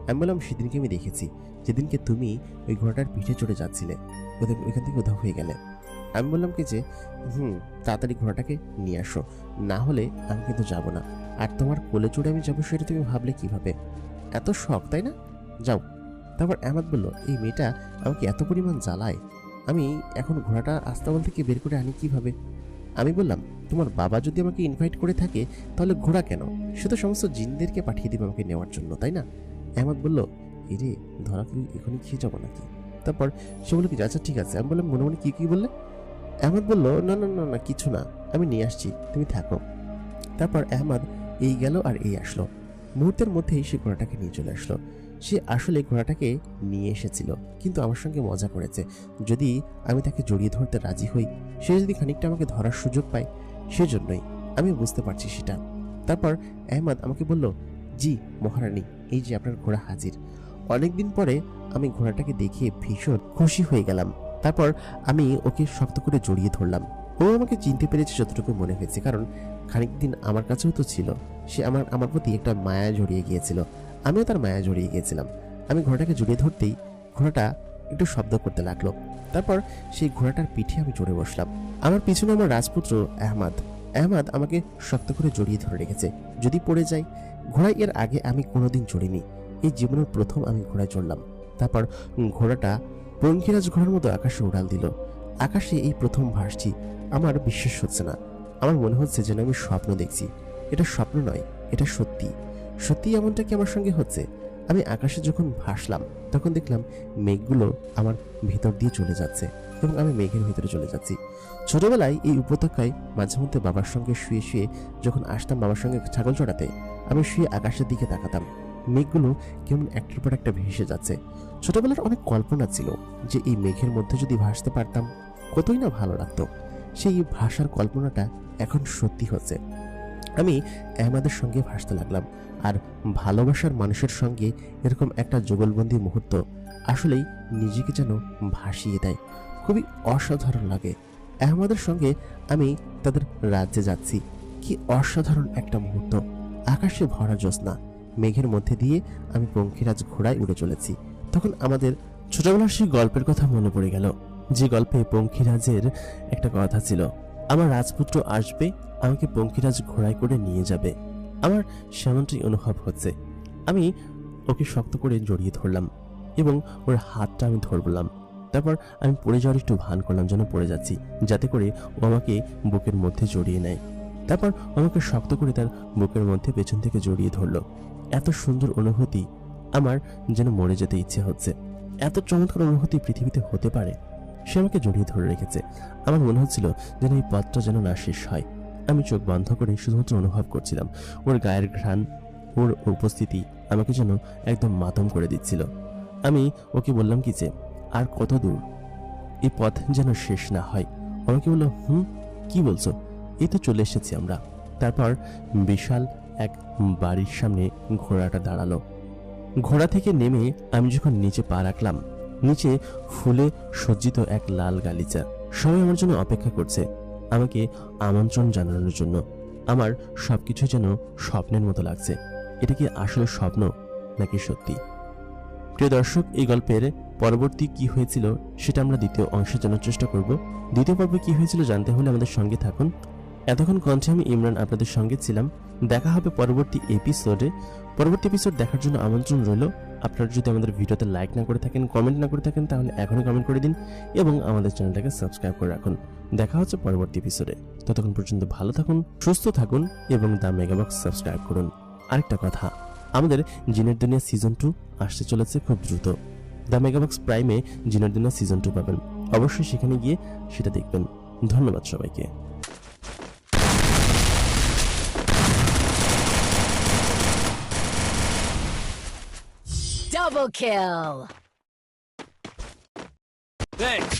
আমি বললাম, সেদিনকে আমি দেখেছি, যেদিনকে তুমি ওই ঘোড়াটার পিঠে চড়ে যাচ্ছিলে, ওইখান থেকে উধাও হয়ে গেলে। আমি বললাম কি যে, তাড়াতাড়ি ঘোড়াটাকে নিয়ে আসো, না হলে আমি কিন্তু যাব না। আর তোমার কোলে চড়ে আমি যাবো সেটা তুমি ভাবলে কিভাবে? এত শখ তাই না? যাও। তারপর আহমদ বলল, এই মেয়েটা আমাকে এত পরিমাণ জ্বালায়, আমি এখন ঘোড়াটা আস্তাবল থেকে বের করে আনি কিভাবে? আমি বললাম, তোমার বাবা যদি আমাকে ইনভাইট করে থাকে তাহলে ঘোড়া কেন? সে তো সমস্ত জিনদেরকে পাঠিয়ে দিবে আমাকে নেওয়ার জন্য, তাই না? আহমদ বলল, এরে ধরা কি এখনই খেয়ে যাবো নাকি? তারপর সে বলল কি, আচ্ছা ঠিক আছে। আমি বললাম, মনে মনে কি বললে? আহমদ বলল, না না না না, কিছু না, আমি নিয়ে আসছি, তুমি থাকো। তারপর আহমদ এই গেল আর এই আসলো, মুহূর্তের মধ্যেই সে ঘোড়াটাকে নিয়ে চলে আসলো। সে আসলে ঘোড়াটাকে নিয়ে এসেছিল, কিন্তু আমার সঙ্গে মজা করেছে। যদি আমি তাকে জড়িয়ে ধরতে রাজি হই, সে যদি খানিকটা আমাকে ধরার সুযোগ পায়, সেজন্যই। আমি বুঝতে পারছি সেটা। তারপর আহমদ আমাকে বলল, জি মহারানী, এই যে আপনার ঘোড়া হাজির। অনেকদিন পরে আমি ঘোড়াটাকে দেখে ভীষণ খুশি হয়ে গেলাম। তারপর আমি ওকে শক্ত করে জড়িয়ে ধরলাম। ও আমাকে চিনতে পেরেছে যতটুকু মনে হয়েছে, কারণ খানিক দিন আমার কাছেও তো ছিল। সে আমার প্রতি একটা মায়া জড়িয়ে গিয়েছিল, আমিও তার মায়া জড়িয়ে গিয়েছিলাম। আমি ঘোড়াটাকে জড়িয়ে ধরতেই ঘোড়াটা একটু শব্দ করতে লাগলো। তারপর সেই ঘোড়াটার পিঠে আমি চড়ে বসলাম। আমার পিছনে আমার রাজপুত্র আহমদ আমাকে শক্ত করে জড়িয়ে ধরে রেখেছে, যদি পড়ে যাই। ঘোড়ায় এর আগে আমি কোনোদিন চড়িনি, এই জীবনের প্রথম আমি ঘোড়ায় চড়লাম। তারপর ঘোড়াটা পঙ্খিরাজ ঘোড়ার মতো আকাশে উড়াল দিল। আকাশে এই প্রথম ভাসছি, আমার বিশ্বাস হচ্ছে না। আমার মনে হচ্ছে যেন আমি স্বপ্ন দেখছি। এটা স্বপ্ন নয়, এটা সত্যি। সত্যি এমনটা কি আমার সঙ্গে হচ্ছে? আমি আকাশে যখন ভাসলাম তখন দেখলাম মেঘগুলো আমার ভিতর দিয়ে চলে যাচ্ছে এবং আমি মেঘের ভিতরে চলে যাচ্ছি। ছোটবেলায় এই উপত্যকায় মাঝে মধ্যে বাবার সঙ্গে শুয়ে শুয়ে যখন আসতাম বাবার সঙ্গে ছাগল চড়াতে, আমি শুয়ে আকাশের দিকে তাকাতাম। মেঘগুলো কেমন একটার পর একটা ভেসে যাচ্ছে। ছোটবেলার অনেক কল্পনা ছিল যে এই মেঘের মধ্যে যদি ভাসতে পারতাম কতই না ভালো লাগতো। সেই ভাষার কল্পনাটা এখন সত্যি হচ্ছে। আমি আহমদের সঙ্গে ভাসতে লাগলাম, আর ভালোবাসার মানুষের সঙ্গে এরকম একটা যুগলবন্দি মুহূর্ত আসলেই নিজেকে যেন ভাসিয়ে দেয়। খুবই অসাধারণ লাগে। আহমদের সঙ্গে আমি তাদের রাজ্যে যাচ্ছি, কি অসাধারণ একটা মুহূর্ত। আকাশে ভরা জ্যোৎস্না, মেঘের মধ্যে দিয়ে আমি পঙ্খিরাজ ঘোড়ায় উড়ে চলেছি। তখন আমাদের ছোটবেলার সেই গল্পের কথা মনে পড়ে গেল, যে গল্পে পঙ্খিরাজের একটা কথা ছিল, আমার রাজপুত্র আসবে, আমাকে পঙ্খিরাজ ঘোড়ায় করে নিয়ে যাবে। আমার সেমনটাই অনুভব হচ্ছে। আমি ওকে শক্ত করে জড়িয়ে ধরলাম এবং ওর হাতটা আমি ধরলাম। তারপর আমি পড়ে যাওয়ার একটু ভান করলাম, যেন পড়ে যাচ্ছি, যাতে করে ও আমাকে বুকের মধ্যে জড়িয়ে নেয়। তারপর আমাকে শক্ত করে তার বুকের মধ্যে পেছন থেকে জড়িয়ে ধরলো। এত সুন্দর অনুভূতি, আমার যেন মরে যেতে ইচ্ছে হচ্ছে। এত চমৎকার অনুভূতি পৃথিবীতে হতে পারে? সে আমাকে জড়িয়ে ধরে রেখেছে। আমার মনে হচ্ছিল যেন এই পথটা যেন না শেষ হয়। আমি চোখ বন্ধ করে শুধুমাত্র অনুভব করছিলাম ওর গায়ের ঘ্রাণ, ওর উপস্থিতি আমাকে যেন একদম মাতম করে দিচ্ছিল। আমি ওকে বললাম কি যে, আর কত দূর, এই পথ যেন শেষ না হয়। আমাকে বললো, কি বলছো, এই তো চলে এসেছি আমরা। তারপর বিশাল এক বাড়ির সামনে ঘোড়াটা দাঁড়ালো। ঘোড়া থেকে নেমে আমি যখন নিচে পা রাখলাম, নিচে ফুলে সজ্জিত এক লাল গালিচা। সবাই আমার জন্য অপেক্ষা করছে, আমাকে আমন্ত্রণ জানানোর জন্য। আমার সবকিছু যেন স্বপ্নের মতো লাগছে। এটা কি আসলে স্বপ্ন নাকি সত্যি? প্রিয় দর্শক, এই গল্পের পরবর্তী কি হয়েছিল সেটা আমরা দ্বিতীয় অংশে জানার চেষ্টা করব। দ্বিতীয় পর্বে কি হয়েছিল জানতে হলে আমাদের সঙ্গে থাকুন। এতক্ষণ কণ্ঠে আমি ইমরান আপনাদের সঙ্গে ছিলাম। দেখা হবে পরবর্তী এপিসোডে। পরবর্তী এপিসোড দেখার জন্য আমন্ত্রণ রইল। আপনারা যদি আমাদের ভিডিওতে লাইক না করে থাকেন, কমেন্ট না করে থাকেন, তাহলে এখনই কমেন্ট করে দিন এবং আমাদের চ্যানেলটাকে সাবস্ক্রাইব করে রাখুন। দেখা হচ্ছে পরবর্তী এপিসোডে। ততক্ষণ পর্যন্ত ভালো থাকুন, সুস্থ থাকুন এবং দ্য মেগাবক্স সাবস্ক্রাইব করুন। আরেকটা কথা, আমাদের জিনের দুনিয়া সিজন 2 আসতে চলেছে খুব দ্রুত। দ্য মেগাবক্স প্রাইমে জিনের দুনিয়া সিজন 2 পাবেন। অবশ্যই সেখানে গিয়ে সেটা দেখবেন। ধন্যবাদ সবাইকে। Double kill! Thanks.